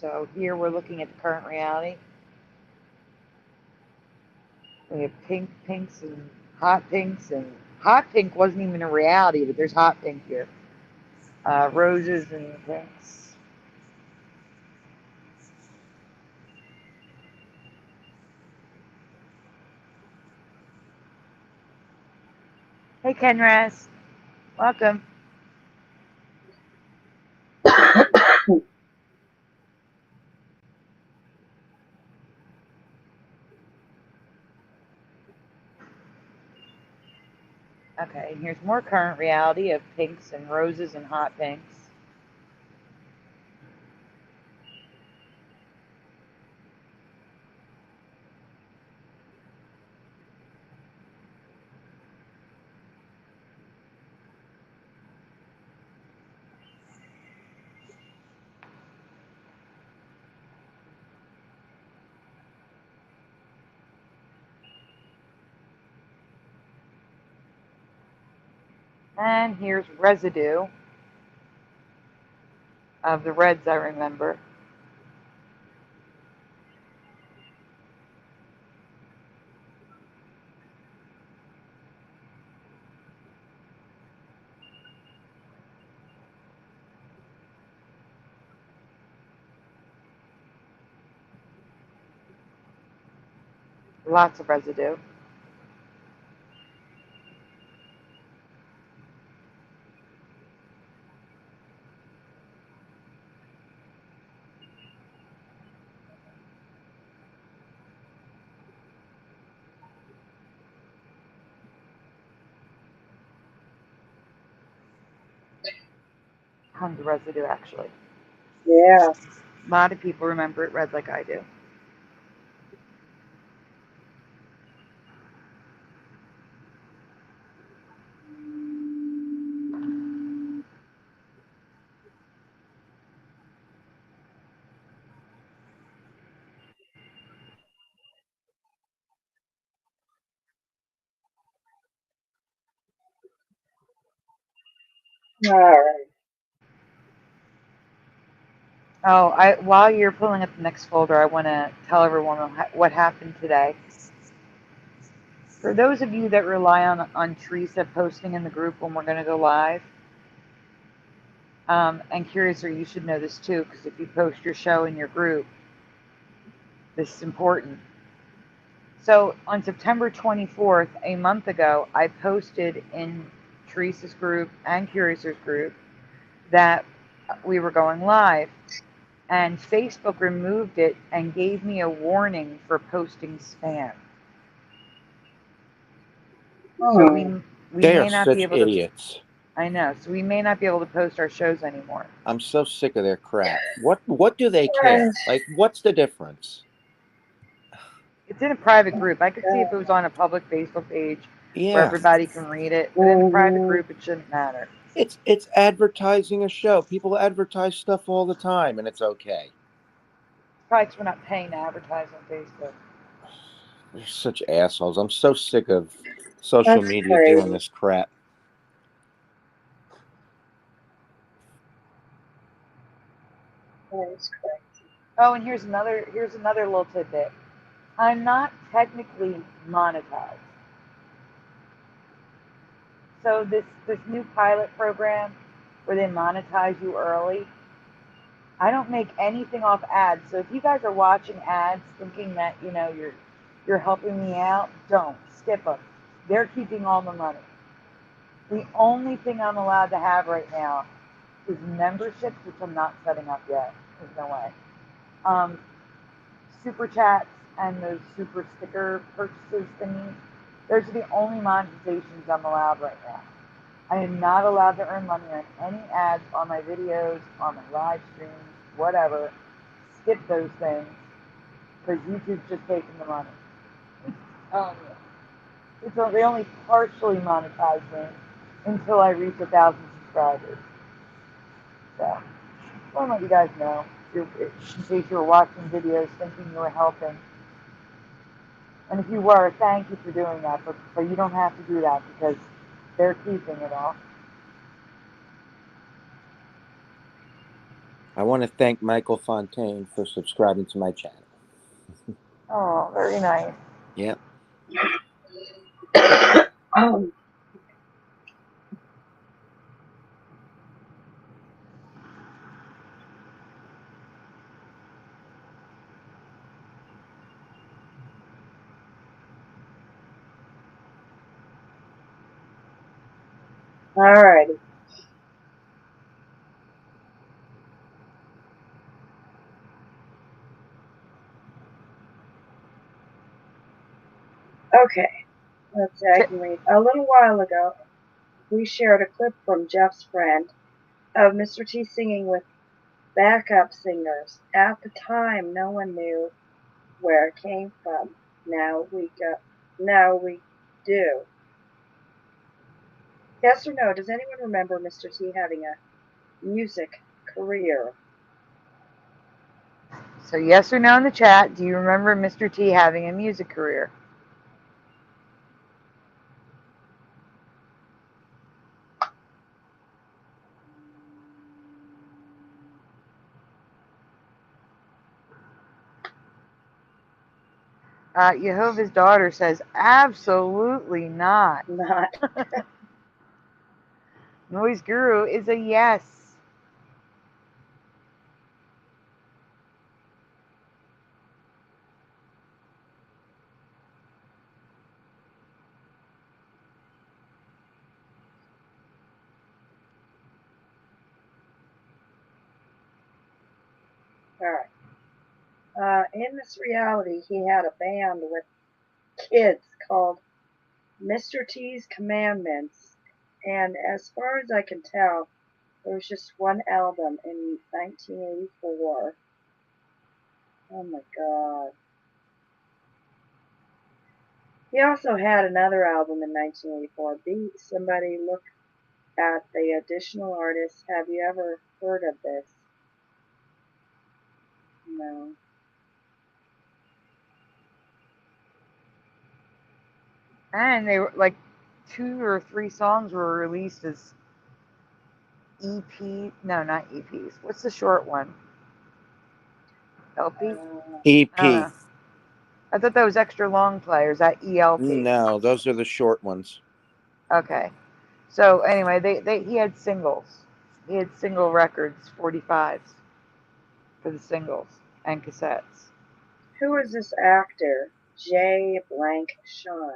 So here we're looking at the current reality. We have pink pinks and hot pinks, and hot pink wasn't even a reality, but there's hot pink here. Roses and pinks. Hey, Kenras. Welcome. Okay, here's more current reality of pinks and roses and hot pinks. And here's residue of the reds I remember. Lots of residue. Tons of residue, actually. Yeah. A lot of people remember it red like I do. All right. Oh, while you're pulling up the next folder, I want to tell everyone what happened today. For those of you that rely on Teresa posting in the group when we're going to go live, and Curiouser, you should know this too, because if you post your show in your group, this is important. So on September 24th, a month ago, I posted in Teresa's group and Curiouser's group that we were going live. And Facebook removed it and gave me a warning for posting spam. So we They may are not be such able to. idiots. I know. So we may not be able to post our shows anymore. I'm so sick of their crap. What do they care? Like, what's the difference? It's in a private group. I could see if it was on a public Facebook page where Yeah, everybody can read it. But in a private group, it shouldn't matter. it's advertising a show. People advertise stuff all the time, and it's okay. Probably because we're not paying to advertise on Facebook. They're such assholes. I'm so sick of social That's media crazy. doing this crap. That is crazy. Oh, and here's another little tidbit. I'm not technically monetized. So this new pilot program where they monetize you early, I don't make anything off ads. So if you guys are watching ads thinking that you're helping me out, don't skip them. They're keeping all the money. The only thing I'm allowed to have right now is memberships, which I'm not setting up yet. There's no way. Super chats and those super sticker purchases thingies. Those are the only monetizations I'm allowed right now. I am not allowed to earn money on any ads on my videos, on my live streams, whatever. Skip those things because YouTube's just taking the money. They only partially monetize me until I reach 1,000 subscribers. So, I want to let you guys know, in case you were watching videos thinking you were helping. And if you were, thank you for doing that, but you don't have to do that because they're keeping it all. I want to thank Michael Fontaine for subscribing to my channel. Oh, very nice. Yep. Um, Alrighty. Okay. Let's see, I can read. A little while ago, we shared a clip from Jeff's friend of Mr. T singing with backup singers. At the time, no one knew where it came from. Now we do. Yes or no? Does anyone remember Mr. T having a music career? So yes or no in the chat. Do you remember Mr. T having a music career? Jehovah's Daughter says absolutely not. Not. Noise Guru is a yes. Alright. In this reality, he had a band with kids called Mr. T's Commandments, and as far as I can tell, there was just one album in 1984. Oh my god. He also had another album in 1984. Somebody look at the additional artists. Have you ever heard of this? No. And they were like 2 or 3 songs were released as EP. No, not EPs. What's the short one? LP? I don't EP. know. I thought that was extra long play, or is that ELP? No, those are the short ones. Okay. So anyway, he had singles. He had single records, 45s for the singles and cassettes. Who is this actor? J. Blank Sean.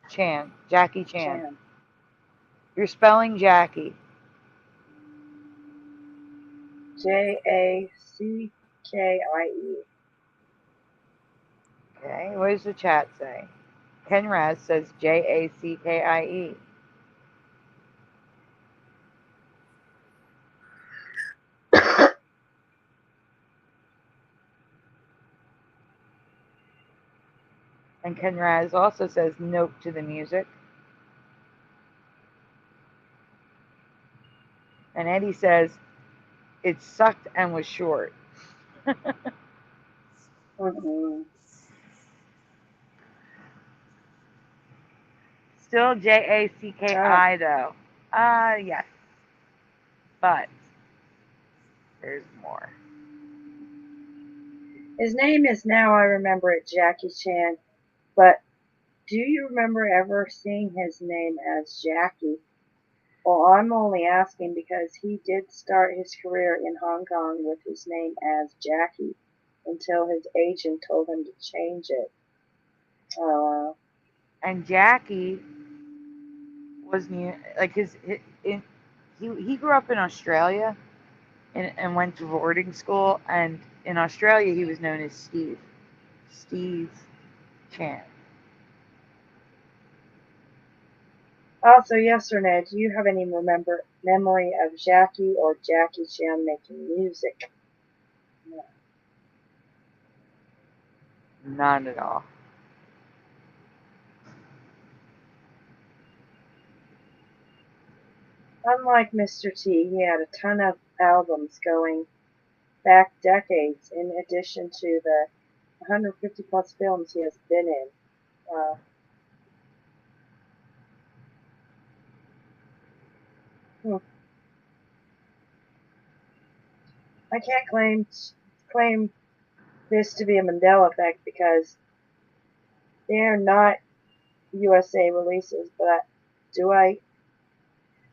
Chan. Jackie Chan. You're spelling Jackie. Jackie. Okay, what does the chat say? Ken Raz says Jackie. And Ken Raz also says note to the music. And Eddie says it sucked and was short. Mm-hmm. Still Jacki though. Yes. But there's more. His name is, now I remember it, Jackie Chan, but do you remember ever seeing his name as Jackie? Well, I'm only asking because he did start his career in Hong Kong with his name as Jackie until his agent told him to change it. And Jackie was new, like he grew up in Australia and went to boarding school, and in Australia he was known as Steve Chan. Also, yes or no, do you have any memory of Jackie or Jackie Chan making music? No. None at all. Unlike Mr. T, he had a ton of albums going back decades in addition to the 150 plus films he has been in. I can't claim this to be a Mandela Effect because they are not USA releases. But do I?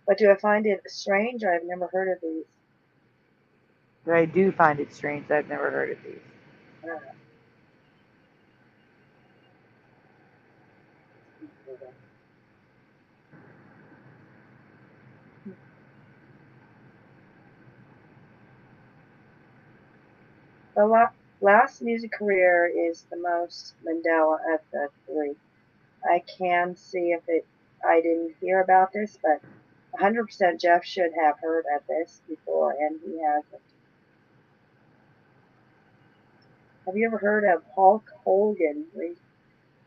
But do I find it strange? I've never heard of these. But I do find it strange that I've never heard of these. Uh, the last music career is the most Mandela Effect 3. I can see if I didn't hear about this, but 100% Jeff should have heard of this before, and he hasn't. Have you ever heard of Hulk Hogan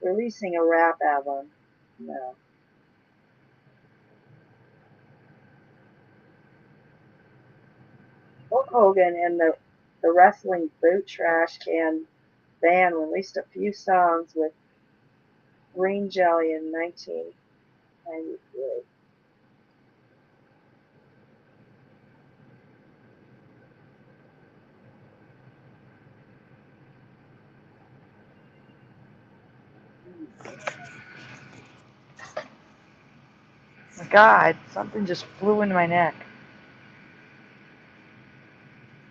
releasing a rap album? No. Hulk Hogan and the wrestling boot trash can band released a few songs with Green Jelly in 1993. God, something just flew into my neck.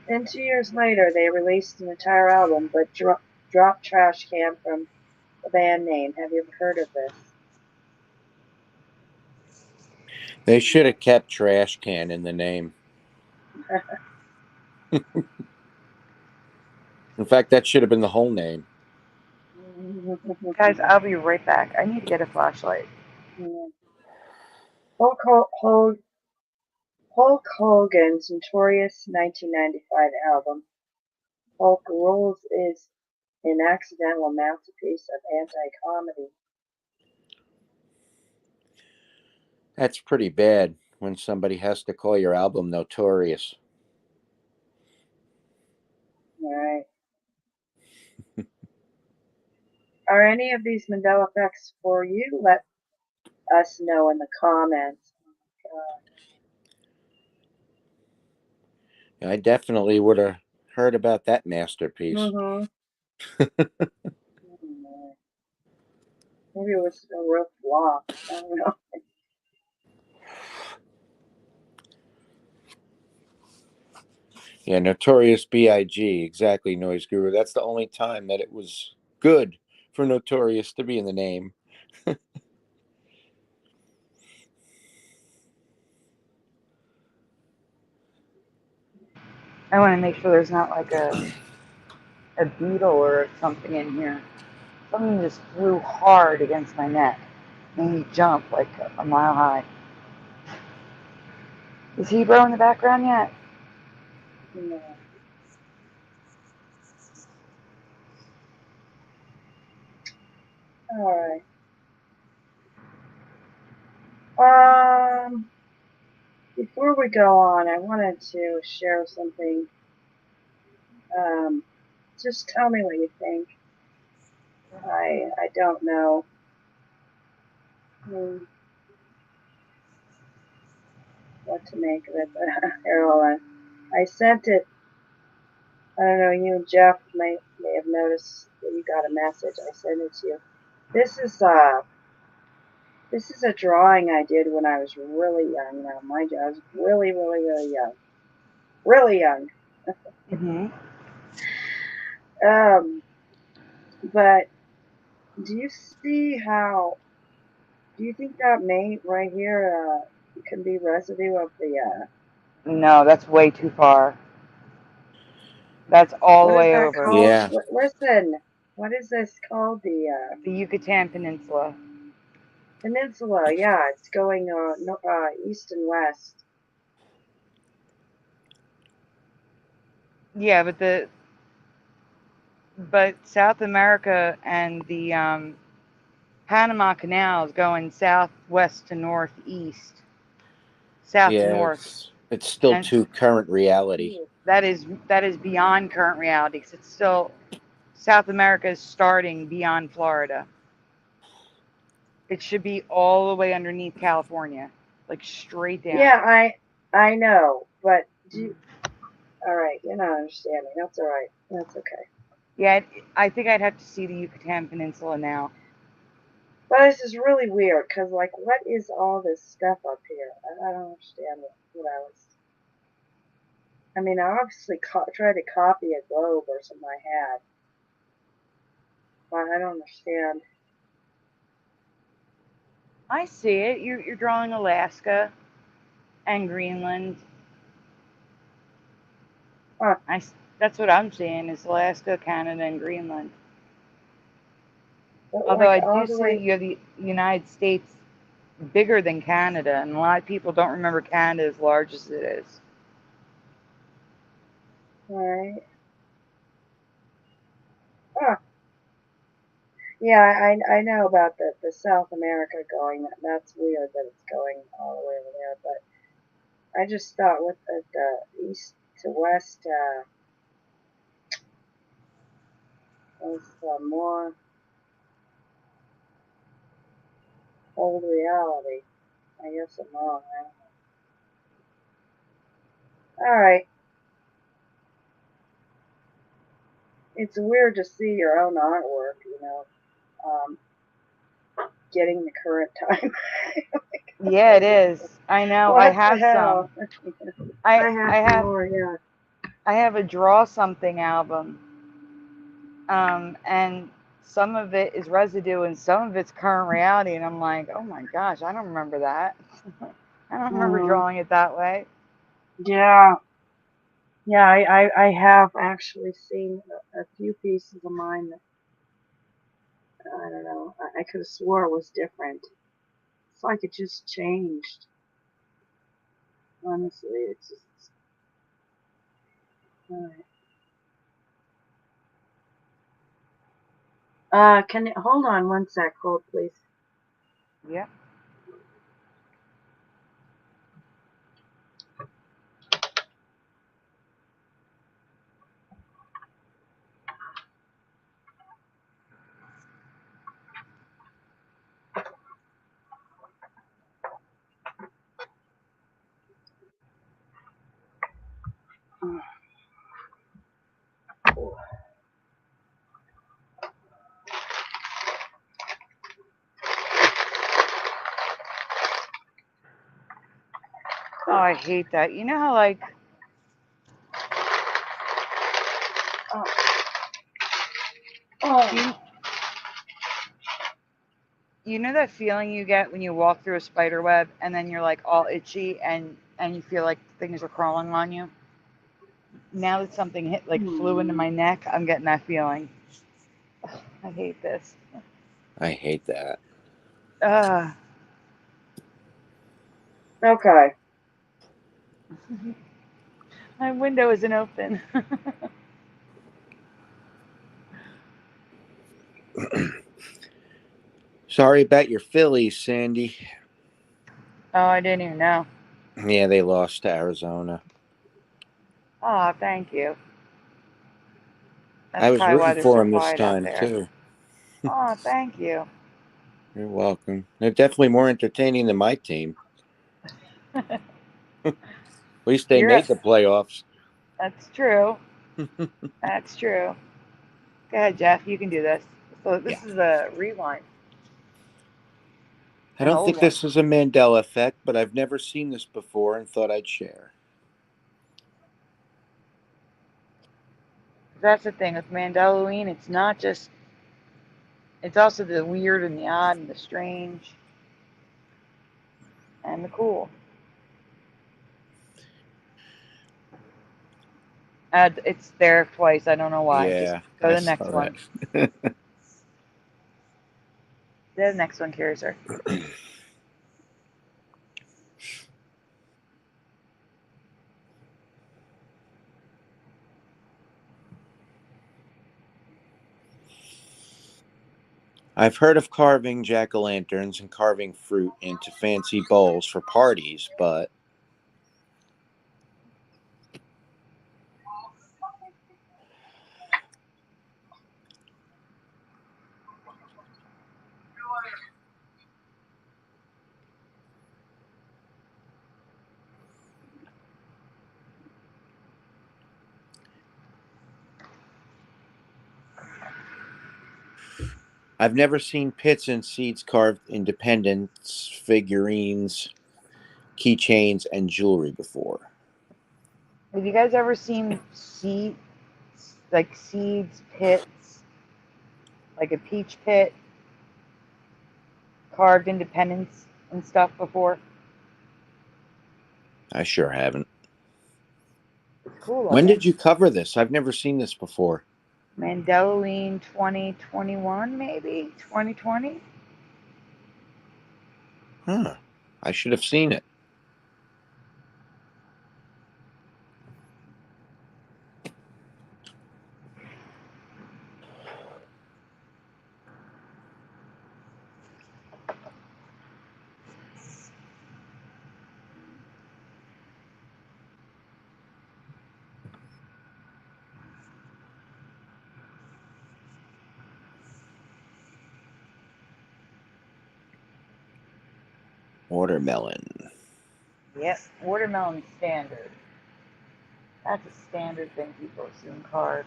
And 2 years later, they released an entire album, but dropped Trash Can from the band name. Have you ever heard of this? They should have kept Trash Can in the name. In fact, that should have been the whole name. Guys, I'll be right back. I need to get a flashlight. Hulk Hogan's notorious 1995 album, Hulk Rules, is an accidental masterpiece of anti-comedy. That's pretty bad when somebody has to call your album notorious. All right. Are any of these Mandela effects for you? Let us know in the comments. I definitely would have heard about that masterpiece. Mm-hmm. Maybe it was a real flop. I don't know. Yeah, Notorious B.I.G. Exactly, Noise Guru. That's the only time that it was good for Notorious to be in the name. I want to make sure there's not like a beetle or something in here. Something just flew hard against my neck. Made me jump like a mile high. Is Hebrew in the background yet? No. All right. Before we go on, I wanted to share something. Just tell me what you think. I don't know. What to make of it, but here, hold on. I sent it. I don't know. You and Jeff may have noticed that you got a message. I sent it to you. This is a drawing I did when I was really young. Now, mind you, I was really, really, really young. Really young. Mm-hmm. But do you see how? Do you think that mate right here can be residue of the? No, that's way too far. That's all the What is way that over. called? Yeah. Listen, what is this called? The Yucatan Peninsula. Peninsula. Yeah, it's going east and west. Yeah, but South America and the Panama Canal is going southwest to northeast, south to Yeah, north, it's still and too current reality. that is beyond current reality because it's still South America is starting beyond Florida. It should be all the way underneath California, like straight down. Yeah, I know, but All right, you're not understanding. That's all right. That's okay. Yeah, I think I'd have to see the Yucatan Peninsula now. But this is really weird because, like, what is all this stuff up here? I don't understand what I was. I mean, I obviously tried to copy a globe or something I had, but I don't understand. I see it. You're drawing Alaska and Greenland. Huh. That's what I'm seeing is Alaska, Canada, and Greenland. But, Although like, I all do the see way. you have the United States bigger than Canada, and a lot of people don't remember Canada as large as it is. Right. Huh. Yeah, I know about the South America going. That's weird that it's going all the way over there. But I just thought with the east to west was more old reality. I guess I'm wrong. I don't know. All right. It's weird to see your own artwork. Getting the current time. Yeah, it is. I know. I What the have some. hell? I I have I some have more. Yeah. I have a draw something album. And some of it is residue and some of it's current reality, and I'm like, oh my gosh, I don't remember that. I don't remember Mhm. drawing it that way. Yeah. Yeah. I have actually seen a few pieces of mine that I don't know. I could have swore it was different. It's like it just changed. Honestly, it's just. Alright. Can you hold on one sec? Hold, please. Yeah. Oh, I hate that. You know how like Oh. Oh. you know that feeling you get when you walk through a spider web and then you're like all itchy and you feel like things are crawling on you? Now that something flew into my neck, I'm getting that feeling. Ugh, I hate this. I hate that. Ugh. Okay. My window isn't open. Sorry about your Phillies, Sandy. Oh, I didn't even know. Yeah, they lost to Arizona. Oh, thank you. That's I was probably why rooting they're for so them this quiet out time, there. too. Oh, thank you. You're welcome. They're definitely more entertaining than my team. At least they You're. made the playoffs. That's true. That's true. Go ahead, Jeff. You can do this. So Yeah. this is a rewind, I an don't old think one. this is a Mandela Effect, but I've never seen this before and thought I'd share. That's the thing with Mandalorian. It's not just. It's also the weird and the odd and the strange and the cool. It's there twice. I don't know why. Just Yeah, go to I the saw next one. that. The next one, Curiouser. I've heard of carving jack-o'-lanterns and carving fruit into fancy bowls for parties, but I've never seen pits and seeds carved independence figurines, keychains, and jewelry before. Have you guys ever seen seeds, like seeds pits, like a peach pit, carved independence and stuff before? I sure haven't. It's cool When looking. did you cover this? I've never seen this before. Mandela 2021, maybe 2020. Huh. I should have seen it. Watermelon. Yep, watermelon standard. That's a standard thing people assume carve.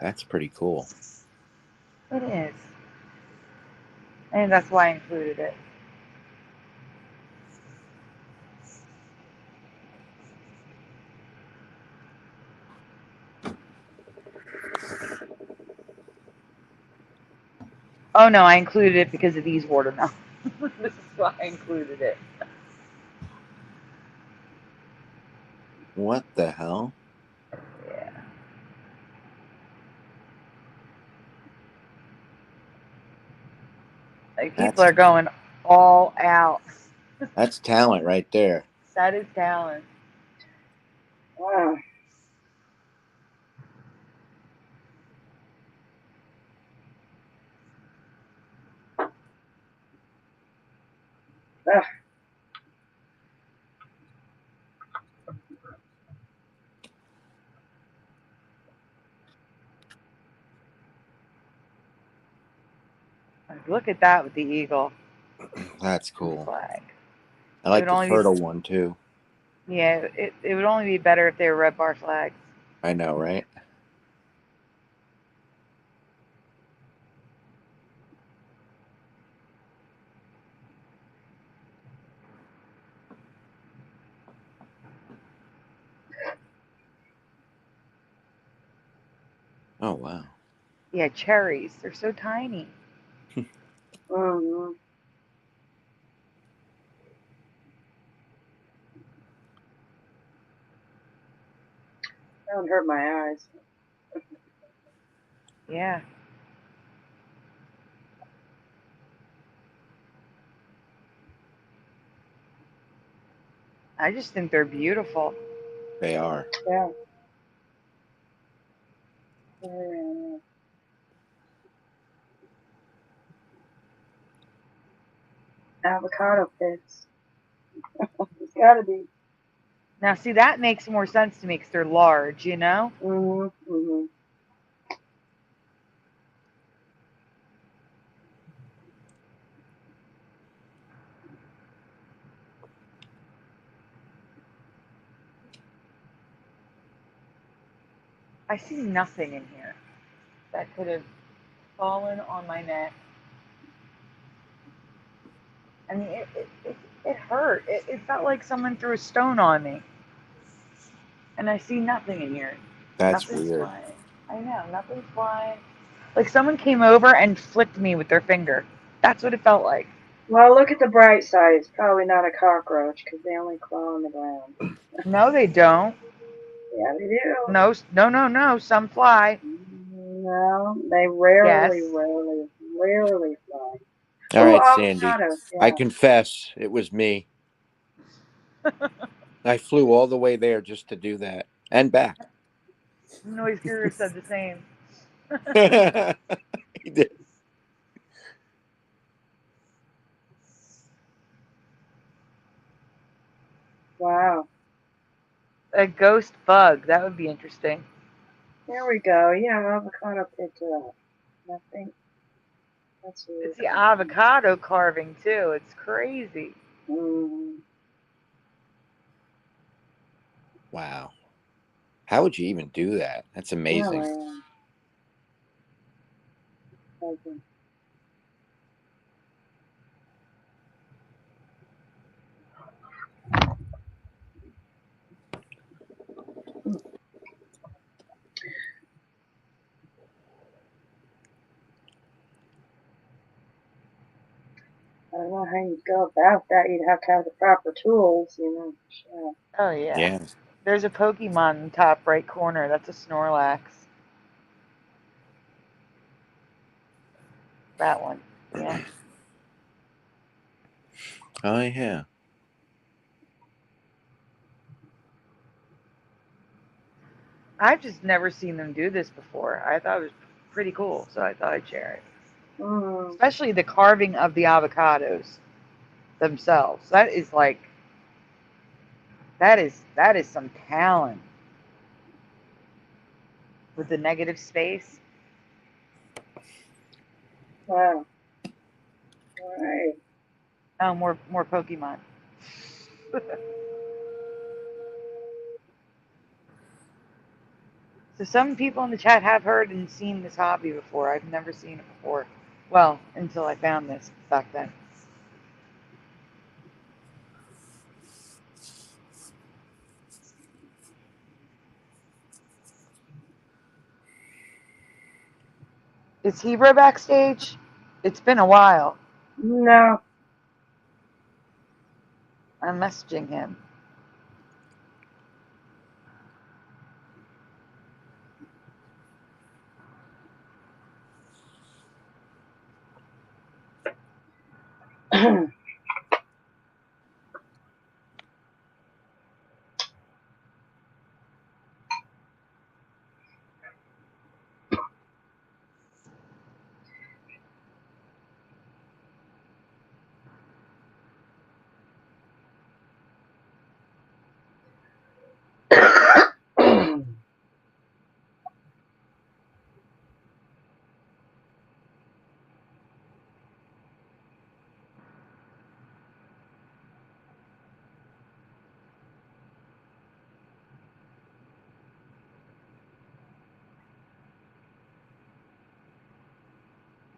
That's pretty cool. It is. And that's why I included it. Oh no, I included it because of these watermelons. This is why I included it. What the hell? Yeah. Like people That's are going all out. that's talent right there. That is talent. Wow. Ugh. Look at that with the eagle That's and cool. flag. I It like would the only be, turtle one too. yeah, it would only be better if they were red bar flags. I know, right? Oh wow. Yeah, cherries. They're so tiny. Mm-hmm. That would hurt my eyes. Yeah. I just think they're beautiful. They are. Yeah. Yeah. Avocado pits. It's got to be. Now, see, that makes more sense to me because they're large, you know? Mm-hmm. Mm-hmm. I see nothing in here that could have fallen on my neck. I mean, it hurt. It felt like someone threw a stone on me. And I see nothing in here. That's Nothing's weird. flying. I know, nothing's flying. Like someone came over and flicked me with their finger. That's what it felt like. Well, look at the bright side. It's probably not a cockroach because they only crawl on the ground. No, they don't. Yeah, they do. No, no, no, no. Some fly. No, they Yes. rarely fly. All Oh, right, Sandy. avocados. I Yeah. confess, it was me. I flew all the way there just to do that and back. Noise Guru said the same. He did. Wow. A ghost bug. That would be interesting. There we go. Yeah, avocado pit. I think that's really It's the cool. avocado carving too. It's crazy. Mm-hmm. Wow. How would you even do that? That's amazing. Oh, okay. I don't know how you'd go about that. You'd have to have the proper tools, you know. Sure. Oh yeah. Yeah. There's a Pokemon in the top right corner. That's a Snorlax. That one. Yeah. Oh yeah. I've just never seen them do this before. I thought it was pretty cool, so I thought I'd share it. Mm. Especially the carving of the avocados themselves. That is some talent with the negative space. Wow. All right. Oh, more Pokemon. So some people in the chat have heard and seen this hobby before. I've never seen it before. Well, until I found this back then. Is Hebrew backstage? It's been a while. No. I'm messaging him.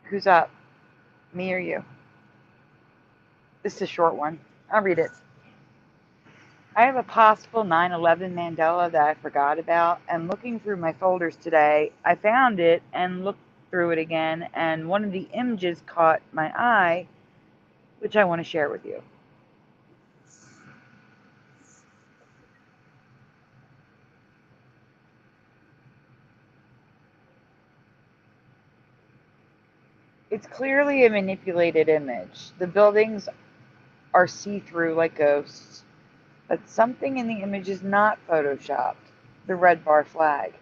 Who's up? Me or you? This is a short one. I'll read it. I have a possible 9/11 Mandela that I forgot about, and looking through my folders today, I found it and looked through it again, and one of the images caught my eye, which I want to share with you. It's clearly a manipulated image. The buildings are see-through like ghosts, but something in the image is not photoshopped. The red bar flag.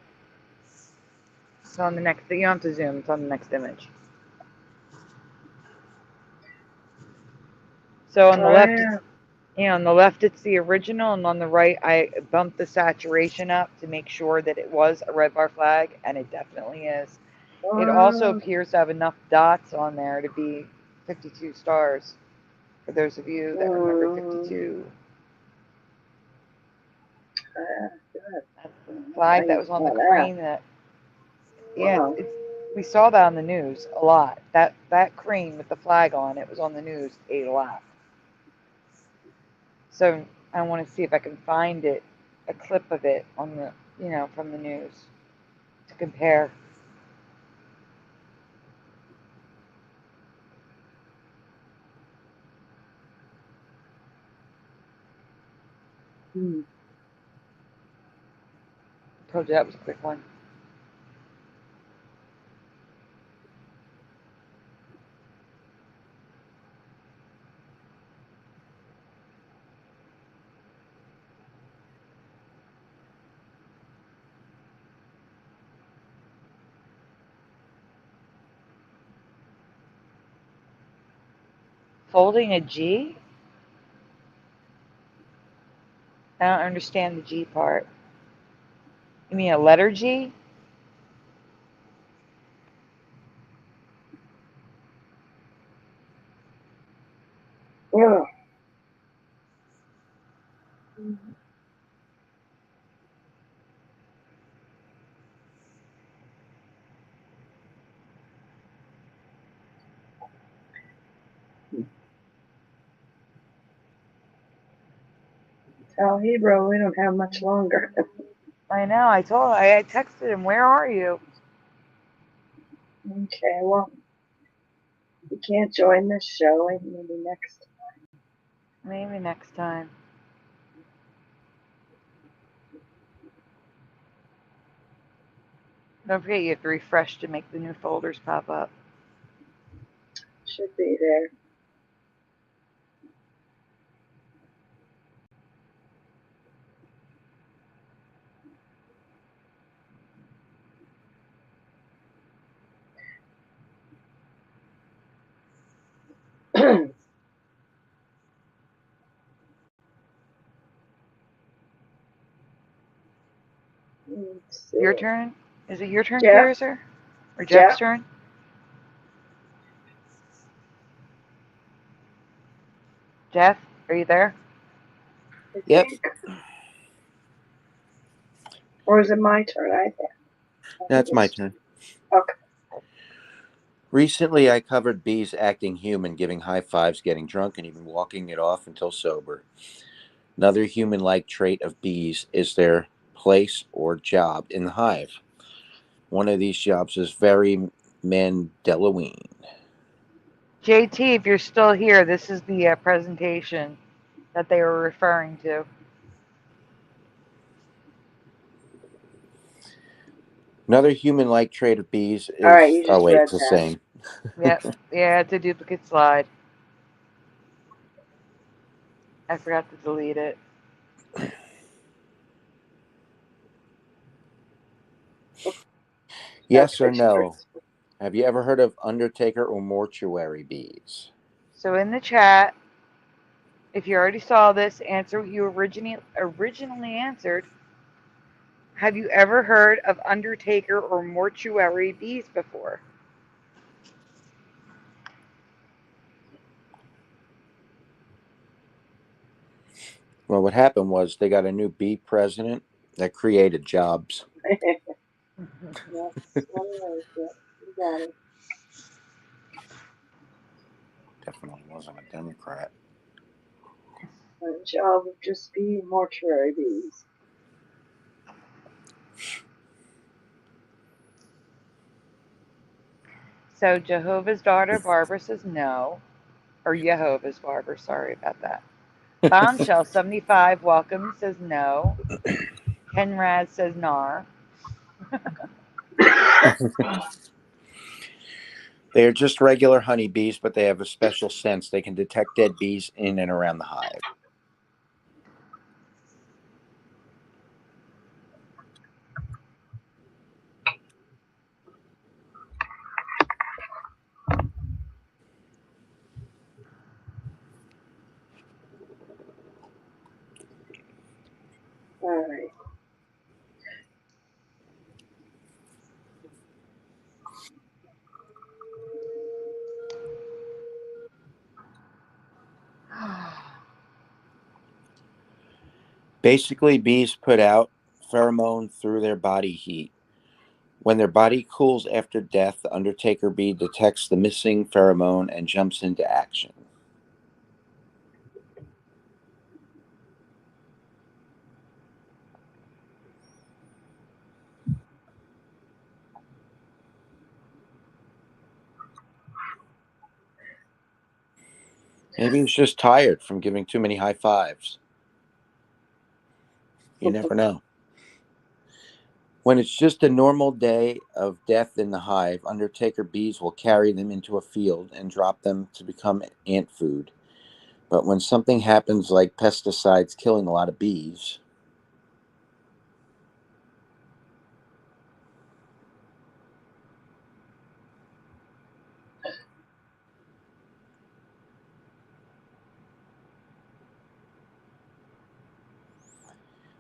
It's on the next. You don't have to zoom. It's on the next image. So on the Oh, left, yeah. on the left it's the original, and on the right I bumped the saturation up to make sure that it was a red bar flag, and it definitely is. It also appears to have enough dots on there to be 52 stars. For those of you that remember 52. Good. That's the flag that was on the crane that, yeah, Wow. we saw that on the news a lot. That crane with the flag on it was on the news a lot. So I want to see if I can find it, a clip of it on the, from the news to compare. Hmm. I told you that was a quick one. Folding a G? I don't understand the G part. You mean a letter G? Yeah. Tell Hebrew we don't have much longer. I know. I texted him, where are you? Okay, well, you can't join this show. Maybe next. Maybe next time. Don't forget you have to refresh to make the new folders pop up. Should be there. Let's see. Your turn? Is it your turn, Jeff? Curiouser? Or Jeff's Jeff? turn? Jeff, are you there? I Yep. think. Or is it my turn? I think. That's my turn. Okay. Recently, I covered bees acting human, giving high fives, getting drunk, and even walking it off until sober. Another human-like trait of bees is their place or job in the hive. One of these jobs is very Mandela. JT, if you're still here, this is the presentation that they were referring to. Another human-like trait of bees is... All right, you Oh, just wait, read it's the that. same. Yep. Yeah, it's a duplicate slide. I forgot to delete it. Yes or no? Have you ever heard of undertaker or mortuary bees? So in the chat, if you already saw this, answer what you originally answered. Have you ever heard of undertaker or mortuary bees before? Well, what happened was they got a new bee president that created jobs. Definitely wasn't a Democrat. The job would just be mortuary bees. So Jehovah's daughter Barbara says no. Or Jehovah's Barbara, sorry about that. Bombshell 75 welcome says no. Ken Raz says nar. They are just regular honeybees, but they have a special sense. They can detect dead bees in and around the hive. All right. Basically, bees put out pheromone through their body heat. When their body cools after death, the undertaker bee detects the missing pheromone and jumps into action. Maybe he's just tired from giving too many high fives. You never know. When it's just a normal day of death in the hive, undertaker bees will carry them into a field and drop them to become ant food. But when something happens like pesticides killing a lot of bees,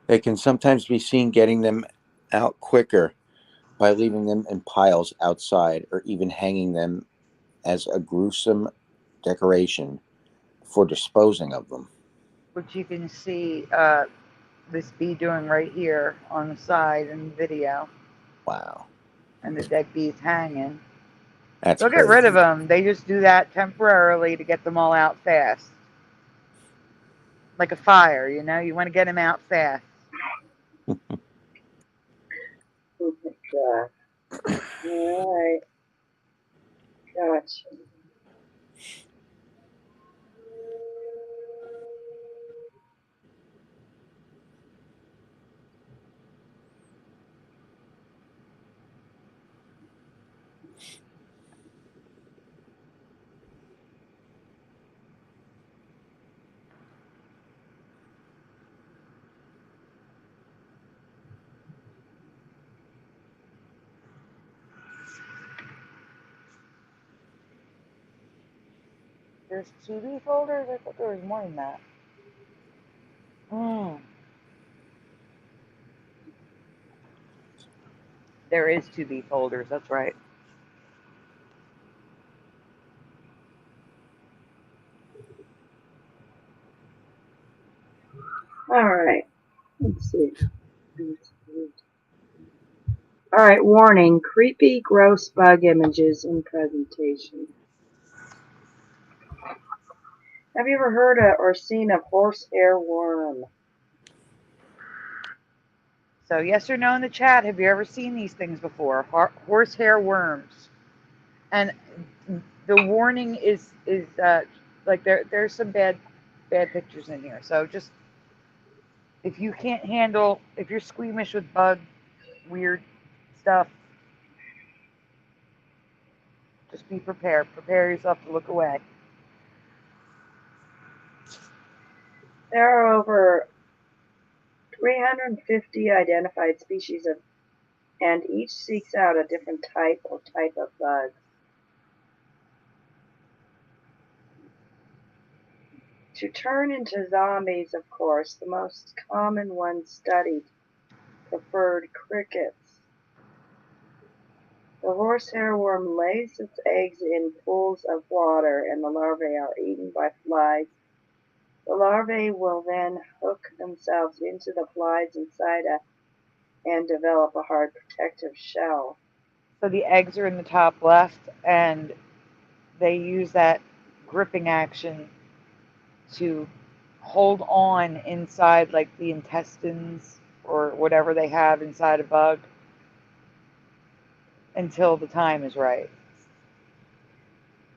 they can sometimes be seen getting them out quicker by leaving them in piles outside or even hanging them as a gruesome decoration for disposing of them. Which you can see this bee doing right here on the side in the video. Wow. And the dead bees hanging. That's They'll crazy. get rid of them. They just do that temporarily to get them all out fast. like a fire, you know? You want to get them out fast. Oh my God. All right. Gotcha. There's 2B folders? I thought there was more than that. There is 2B folders, that's right. All right. Let's see. All right. Warning. Creepy, gross bug images in presentation. Have you ever heard or seen a horsehair worm? So, yes or no in the chat, have you ever seen these things before? Horsehair worms. And the warning is like there's some bad pictures in here. So just if you can't handle, if you're squeamish with bug weird stuff, just be prepared. Prepare yourself to look away. There are over 350 identified species of, and each seeks out a different type or type of bug. To turn into zombies, of course, the most common ones studied preferred crickets. The horsehair worm lays its eggs in pools of water, and the larvae are eaten by flies. The larvae will then hook themselves into the flies inside and develop a hard protective shell. So the eggs are in the top left, and they use that gripping action to hold on inside, like the intestines or whatever they have inside a bug, until the time is right.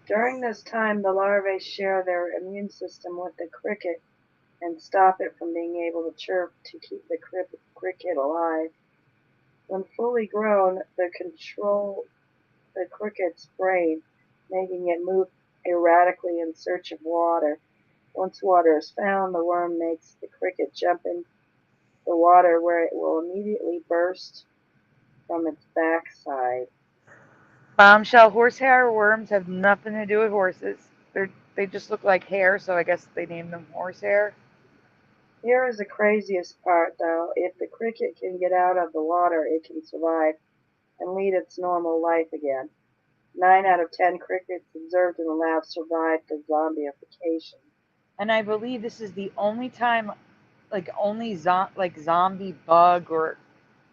During this time, the larvae share their immune system with the cricket and stop it from being able to chirp to keep the cricket alive. When fully grown, they control the cricket's brain, making it move erratically in search of water. Once water is found, the worm makes the cricket jump in the water, where it will immediately burst from its backside. Bombshell: horsehair worms have nothing to do with horses. They just look like hair, so I guess they named them horsehair. Here is the craziest part, though. If the cricket can get out of the water, it can survive and lead its normal life again. 9 out of 10 crickets observed in the lab survived the zombification. And I believe this is the only time, like zombie bug or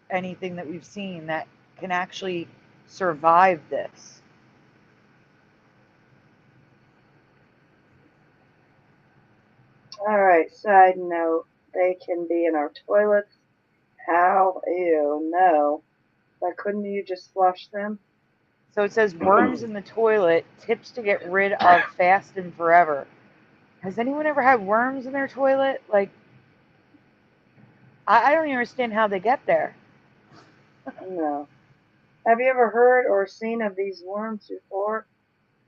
anything that we've seen that can actually survive this. Alright, side note, they can be in our toilets. How? Ew, no. But couldn't you just flush them? So it says worms in the toilet, tips to get rid of fast and forever. Has anyone ever had worms in their toilet? Like, I don't even understand how they get there. No. Have you ever heard or seen of these worms before?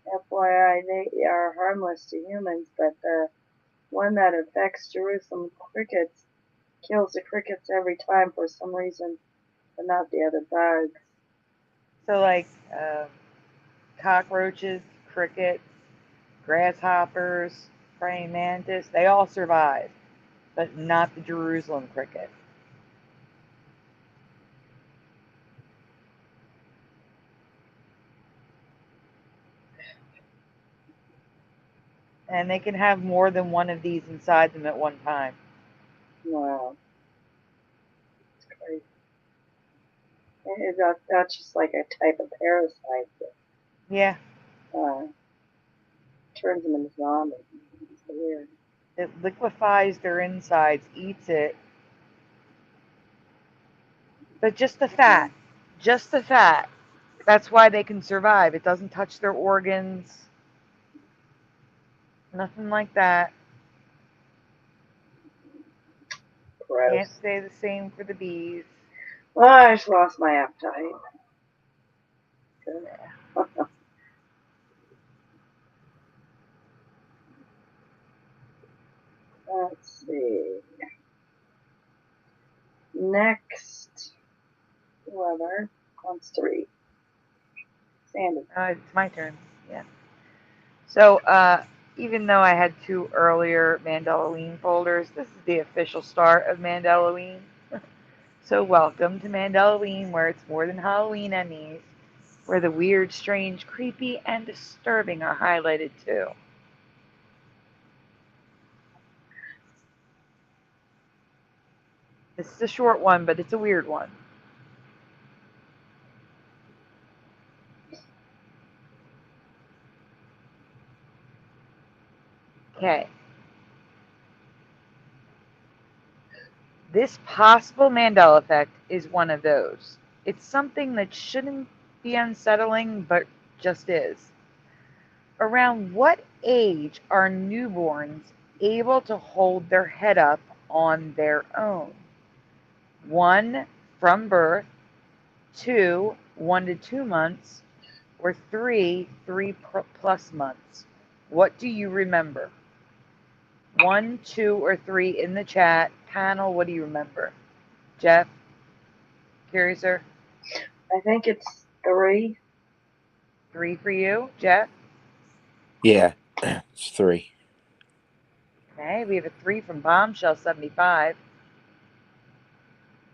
FYI, they are harmless to humans, but the one that affects Jerusalem crickets kills the crickets every time for some reason, but not the other bugs. So, like, cockroaches, crickets, grasshoppers, praying mantis, they all survive, but not the Jerusalem cricket. And they can have more than one of these inside them at one time. Wow. It's crazy. That's just like a type of parasite that Yeah. turns them into zombies. It's weird. It liquefies their insides, eats it. But just the fat. Just the fat. That's why they can survive. It doesn't touch their organs. Nothing like that. Can't Gross. say the same for the bees. Well, I just lost my appetite. Let's see. Next, whoever wants to read. Sandy. It's my turn. Yeah. So, even though I had 2 earlier Mandela folders, this is the official start of Mandela. So, welcome to Mandela, where it's more than Halloween Emmys, where the weird, strange, creepy, and disturbing are highlighted too. This is a short one, but it's a weird one. Okay. This possible Mandela effect is one of those. It's something that shouldn't be unsettling, but just is. Around what age are newborns able to hold their head up on their own? 1, from birth, 2, 1 to 2 months, or 3, 3+ months. What do you remember? 1, 2, or 3 in the chat. Panel, what do you remember? Jeff? Curiouser? I think it's 3. 3 for you, Jeff? Yeah, it's 3. Okay, we have a 3 from Bombshell 75.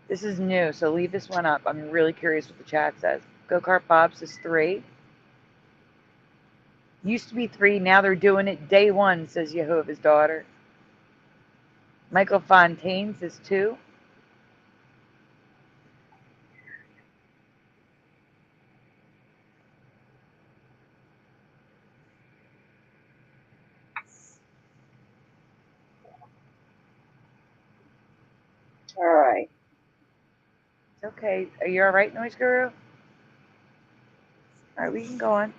This is new, so leave this one up. I'm really curious what the chat says. Go-Kart Bob says 3. Used to be 3, now they're doing it day 1, says Jehovah's Daughter. Michael Fontaine says 2. All right. It's okay. Are you all right, Noise Guru? All right, we can go on.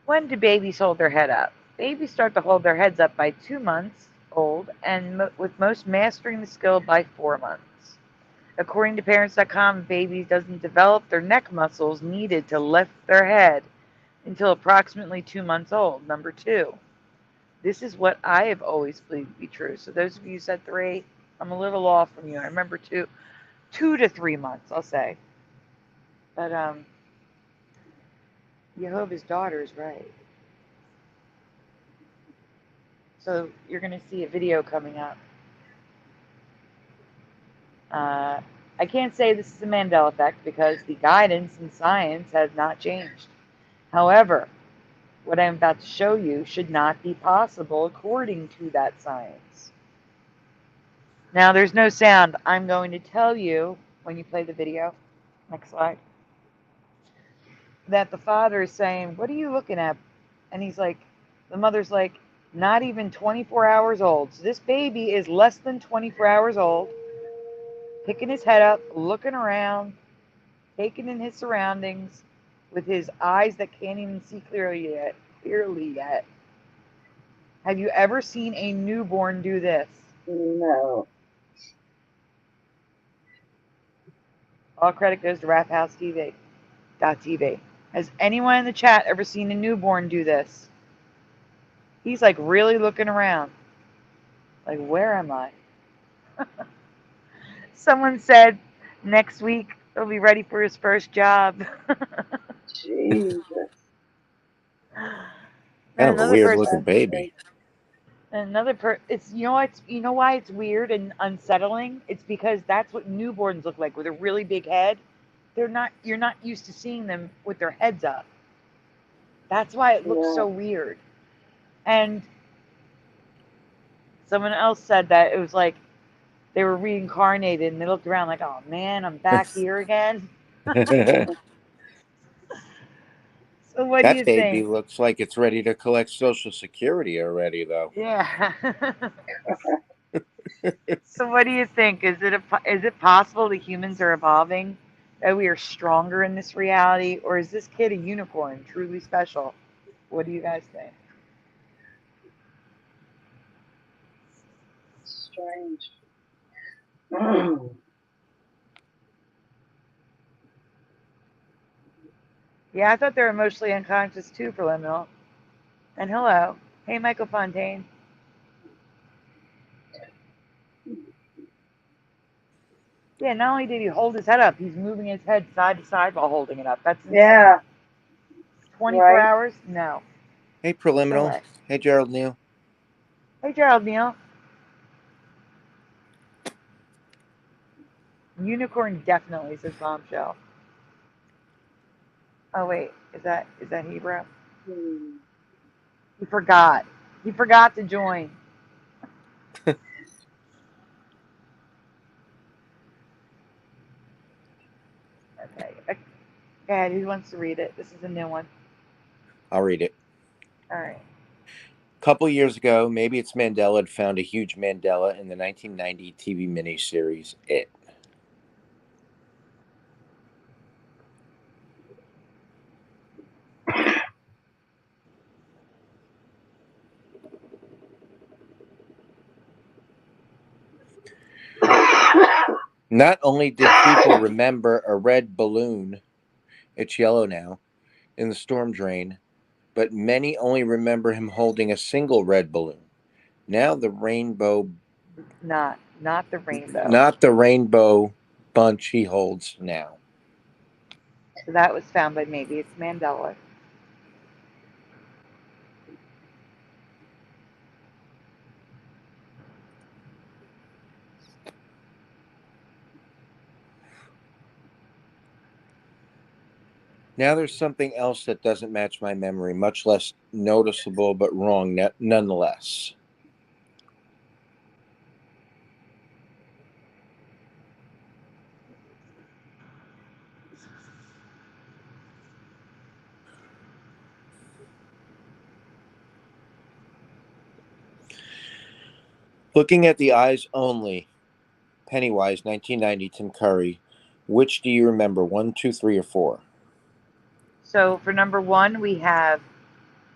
When do babies hold their head up? Babies start to hold their heads up by 2 months old, and with most mastering the skill by 4 months. According to Parents.com, babies doesn't develop their neck muscles needed to lift their head until approximately 2 months old. Number 2. This is what I have always believed to be true. So those of you who said 3, I'm a little off from you. I remember 2 to 3 months, I'll say. But Jehovah's Daughter is right. So you're going to see a video coming up. I can't say this is the Mandela effect because the guidance in science has not changed. However, what I'm about to show you should not be possible according to that science. Now, there's no sound. I'm going to tell you when you play the video, next slide, that the father is saying, "What are you looking at?" And he's like, the mother's like, "Not even 24 hours old." So this baby is less than 24 hours old, picking his head up, looking around, taking in his surroundings with his eyes that can't even see clearly yet. Have you ever seen a newborn do this? No. All credit goes to RapHouseTV.tv. Has anyone in the chat ever seen a newborn do this? He's like really looking around. Like, where am I? Someone said next week he'll be ready for his first job. Jesus. Kind of a Another weird person looking baby. It's you know why it's weird and unsettling? It's because that's what newborns look like with a really big head. You're not used to seeing them with their heads up. That's why it looks so weird. And someone else said that it was like they were reincarnated and they looked around like, "Oh man, I'm back here again." So So what do That you baby think? looks like it's ready to collect Social Security already, though. Yeah. So what do you think? Is it possible that humans are evolving, that we are stronger in this reality, or is this kid a unicorn, truly special? What do you guys think? Strange. Yeah, I thought they were emotionally unconscious too, Preliminal. And hello. Hey, Michael Fontaine. Yeah, not only did he hold his head up, he's moving his head side to side while holding it up. That's insane. Yeah, 24 right. hours? No. Hey, No Preliminal. way. Hey, Gerald Neal. Hey, Gerald Neal. Unicorn definitely says bombshell. Oh wait, is that Hebrew? Hmm. He forgot. He forgot to join. Okay. Go ahead. Who wants to read it? This is a new one. I'll read it. All right. A couple years ago, maybe it's Mandela had found a huge Mandela in the 1990 TV miniseries It. Not only did people remember a red balloon, it's yellow now, in the storm drain, but many only remember him holding a single red balloon. Now the rainbow, Not the rainbow. not the rainbow bunch he holds now. So that was found by maybe it's Mandela. Now there's something else that doesn't match my memory, much less noticeable but wrong nonetheless. Looking at the eyes only, Pennywise, 1990, Tim Curry. Which do you remember? One, two, three, or four? So for number one, we have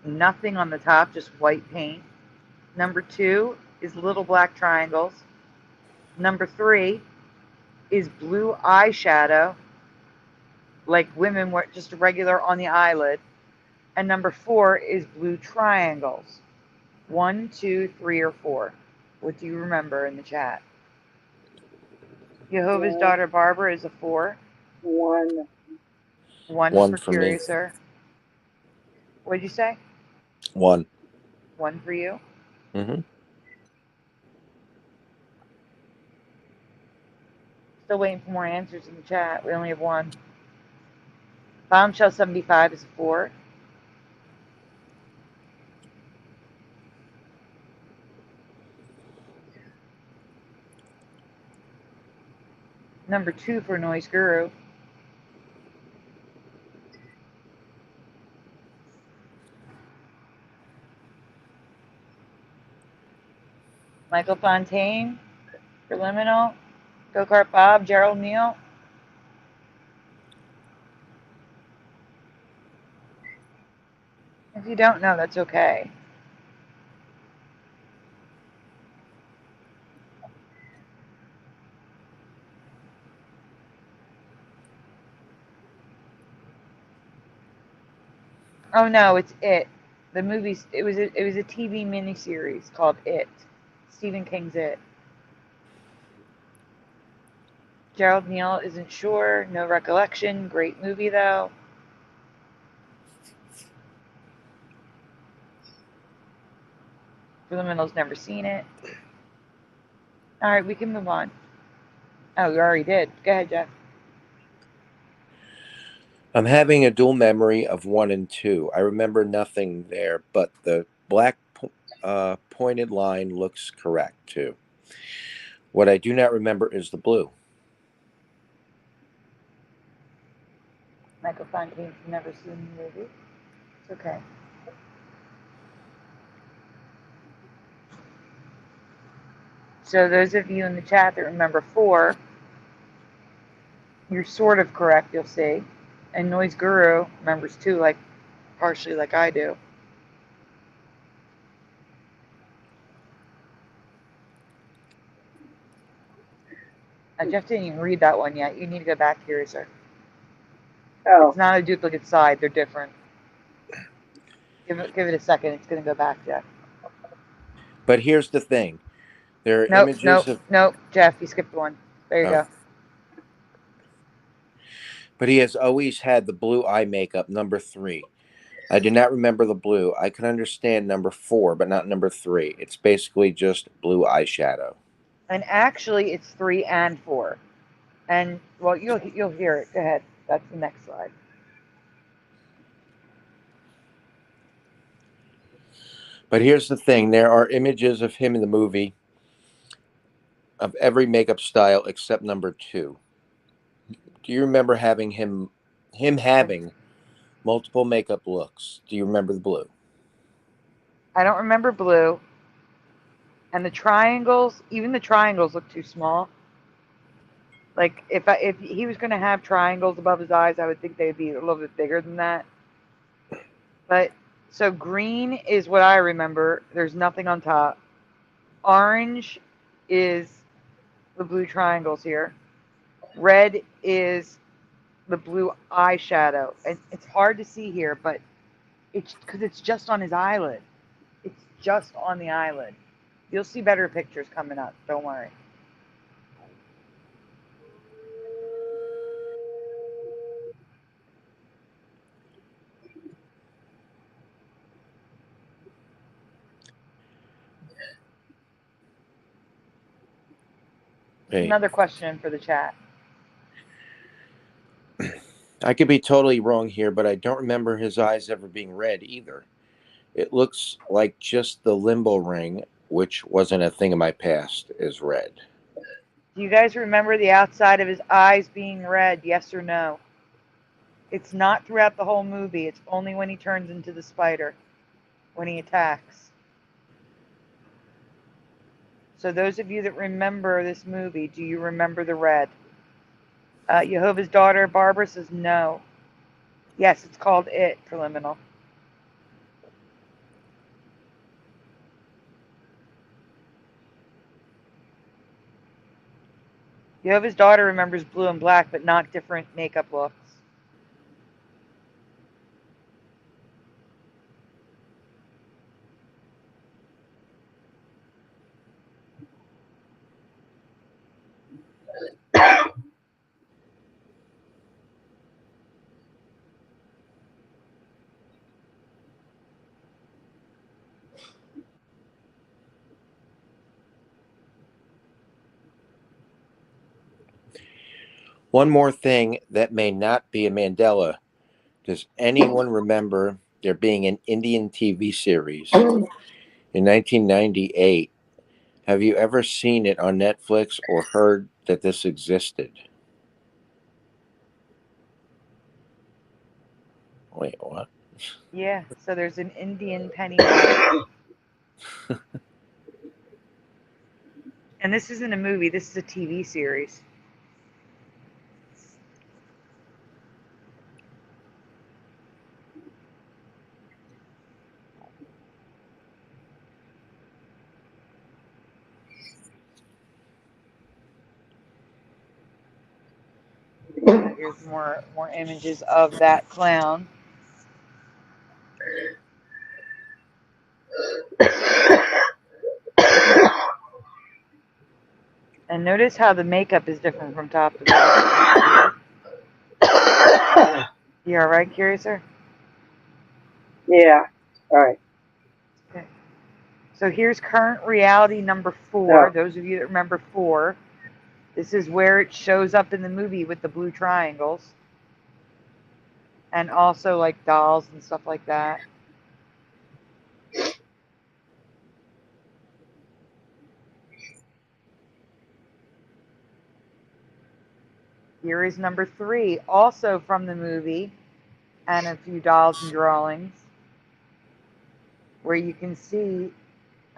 nothing on the top, just white paint. Number two is little black triangles. Number three is blue eyeshadow, like women wear just regular on the eyelid. And number four is blue triangles. One, two, three, or four. What do you remember in the chat? Jehovah's Yeah, daughter Barbara is a four. one. One One for for me. Curiouser. What'd you say? One. One for you. Mm-hmm. Still waiting for more answers in the chat. We only have one. Bombshell 75 is a four. Number two for Noise Guru. Michael Fontaine for Liminal. Go Kart Bob. Gerald Neal. If you don't know, that's okay. Oh no, it's It. The movie. It was a TV miniseries called It. Stephen King's It. Gerald Neal isn't sure. No recollection. Great movie though. Liminal's never seen it. All right, we can move on. Oh, you already did. Go ahead, Jeff. I'm having a dual memory of one and two. I remember nothing there, but the black pointed line looks correct too. What I do not remember is the blue. Michael Fontaine's never seen the movie. It's okay. So those of you in the chat that remember 4, you're sort of correct, you'll see. And Noise Guru remembers 2, like partially like I do. Jeff didn't even read that one yet. You need to go back here, sir. Oh, It's not a duplicate side. They're different. Give it a second. It's going to go back, Jeff. But here's the thing: there are Nope, images of. Jeff, you skipped one. There you go. But he has always had the blue eye makeup, number 3. I do not remember the blue. I can understand number 4, but not number 3. It's basically just blue eyeshadow. And actually, it's 3 and 4. And well, you'll hear it. Go ahead. That's the next slide. But here's the thing: there are images of him in the movie of every makeup style except number 2. Do you remember having him having multiple makeup looks? Do you remember the blue? I don't remember blue. And the triangles, even the triangles look too small. Like if he was going to have triangles above his eyes, I would think they'd be a little bit bigger than that. But so green is what I remember. There's nothing on top. Orange is the blue triangles here. Red is the blue eyeshadow. And it's hard to see here, but it's because it's just on his eyelid. It's just on the eyelid. You'll see better pictures coming up. Don't worry. Hey, Another question for the chat. I could be totally wrong here, but I don't remember his eyes ever being red either. It looks like just the limbo ring, which wasn't a thing in my past, is red. Do you guys remember the outside of his eyes being red? Yes or no? It's not throughout the whole movie. It's only when he turns into the spider, when he attacks. So those of you that remember this movie, do you remember the red? Jehovah's Daughter Barbara says no. Yes, it's called It, Preliminal. Jehovah's Daughter remembers blue and black, but not different makeup looks. One more thing that may not be a Mandela. Does anyone remember there being an Indian TV series in 1998? Have you ever seen it on Netflix or heard that this existed? Wait, what? Yeah, so there's an Indian Pennywise. And this isn't a movie, this is a TV series. Here's more images of that clown. And notice how the makeup is different from top to bottom. You all right, Curiouser? yeah. All right. Okay. So here's current reality number 4. Those of you that remember 4, this is where it shows up in the movie with the blue triangles. And also like dolls and stuff like that. Here is number 3, also from the movie, and a few dolls and drawings. where you can see.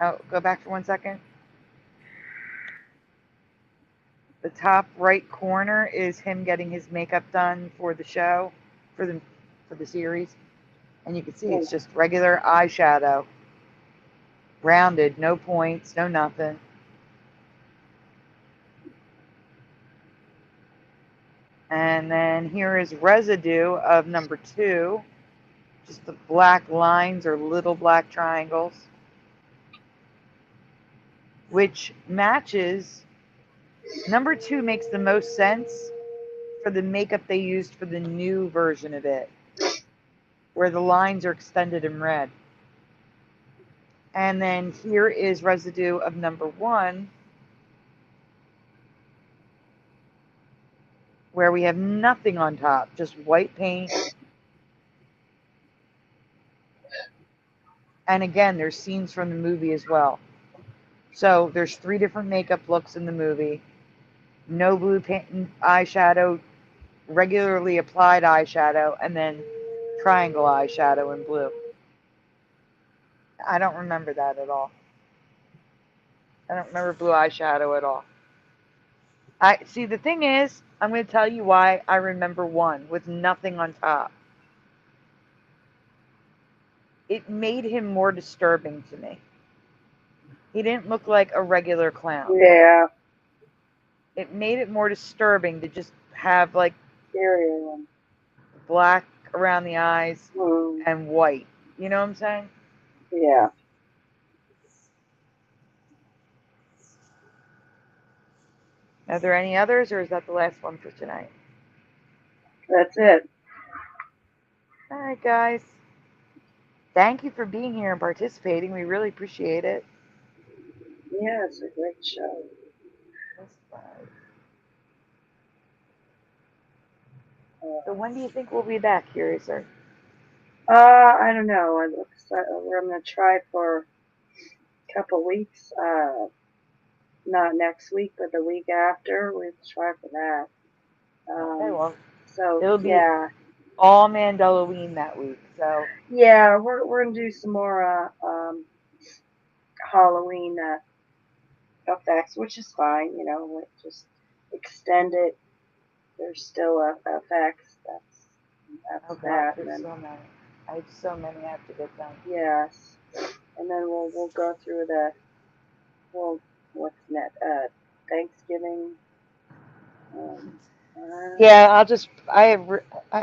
Oh, go back for 1 second. The top right corner is him getting his makeup done for the show, for the series, and you can see it's just regular eyeshadow, rounded, no points, no nothing. And then here is residue of number 2, just the black lines or little black triangles, which matches. Number 2 makes the most sense for the makeup they used for the new version of it, where the lines are extended in red. And then here is residue of number 1, where we have nothing on top, just white paint. And again, there's scenes from the movie as well. So there's 3 different makeup looks in the movie. No blue paint, eyeshadow, regularly applied eyeshadow, and then triangle eyeshadow in blue. I don't remember that at all. I don't remember blue eyeshadow at all. I see. The thing is, I'm going to tell you why I remember 1 with nothing on top. It made him more disturbing to me. He didn't look like a regular clown. Yeah. It made it more disturbing to just have like Scarier one. black around the eyes and white. You know what I'm saying? Yeah. Are there any others, or is that the last one for tonight? That's it. All right, guys. Thank you for being here and participating. We really appreciate it. Yeah, it's a great show. So when do you think we'll be back, Curiouser? I don't know. I'm going to try for a couple weeks. Not next week, but the week after. We'll try for that. Okay, well, so it'll be yeah, all Mandela that week. So yeah, we're gonna do some more Halloween effects, which is fine. You know, we'll just extend it. There's still effects. That's God, that. And there's then so many. I have so many I have to get done. yes, and then we'll go through what's next? Thanksgiving. Yeah, I'll just.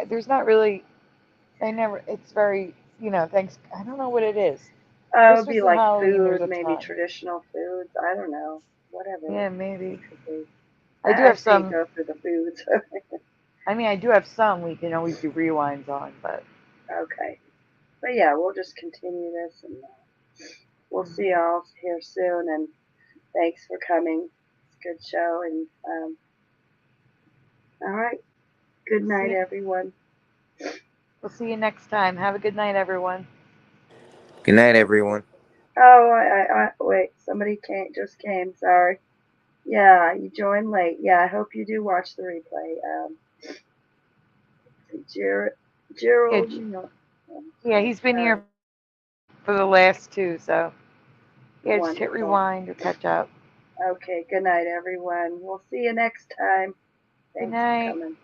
There's not really. It's very. Thanks. I don't know what it is. It would Christmas be and like Halloween, food, there's a maybe ton. traditional foods. I don't know. Whatever Yeah, it maybe. could be. I do I have say some. go through the foods. I do have some we can always do rewinds on, but. Okay. But yeah, we'll just continue this, and we'll see y'all here soon. And thanks for coming. It's a good show. And all right. Good night, everyone. We'll see you next time. Have a good night, everyone. Good night, everyone. Oh, I wait. Somebody just came. Sorry. Yeah, you joined late. Yeah, I hope you do watch the replay. Gerald, you know. Yeah, he's been here for the last 2, so yeah, just hit rewind or catch up. Okay, good night, everyone. We'll see you next time. Thanks for coming.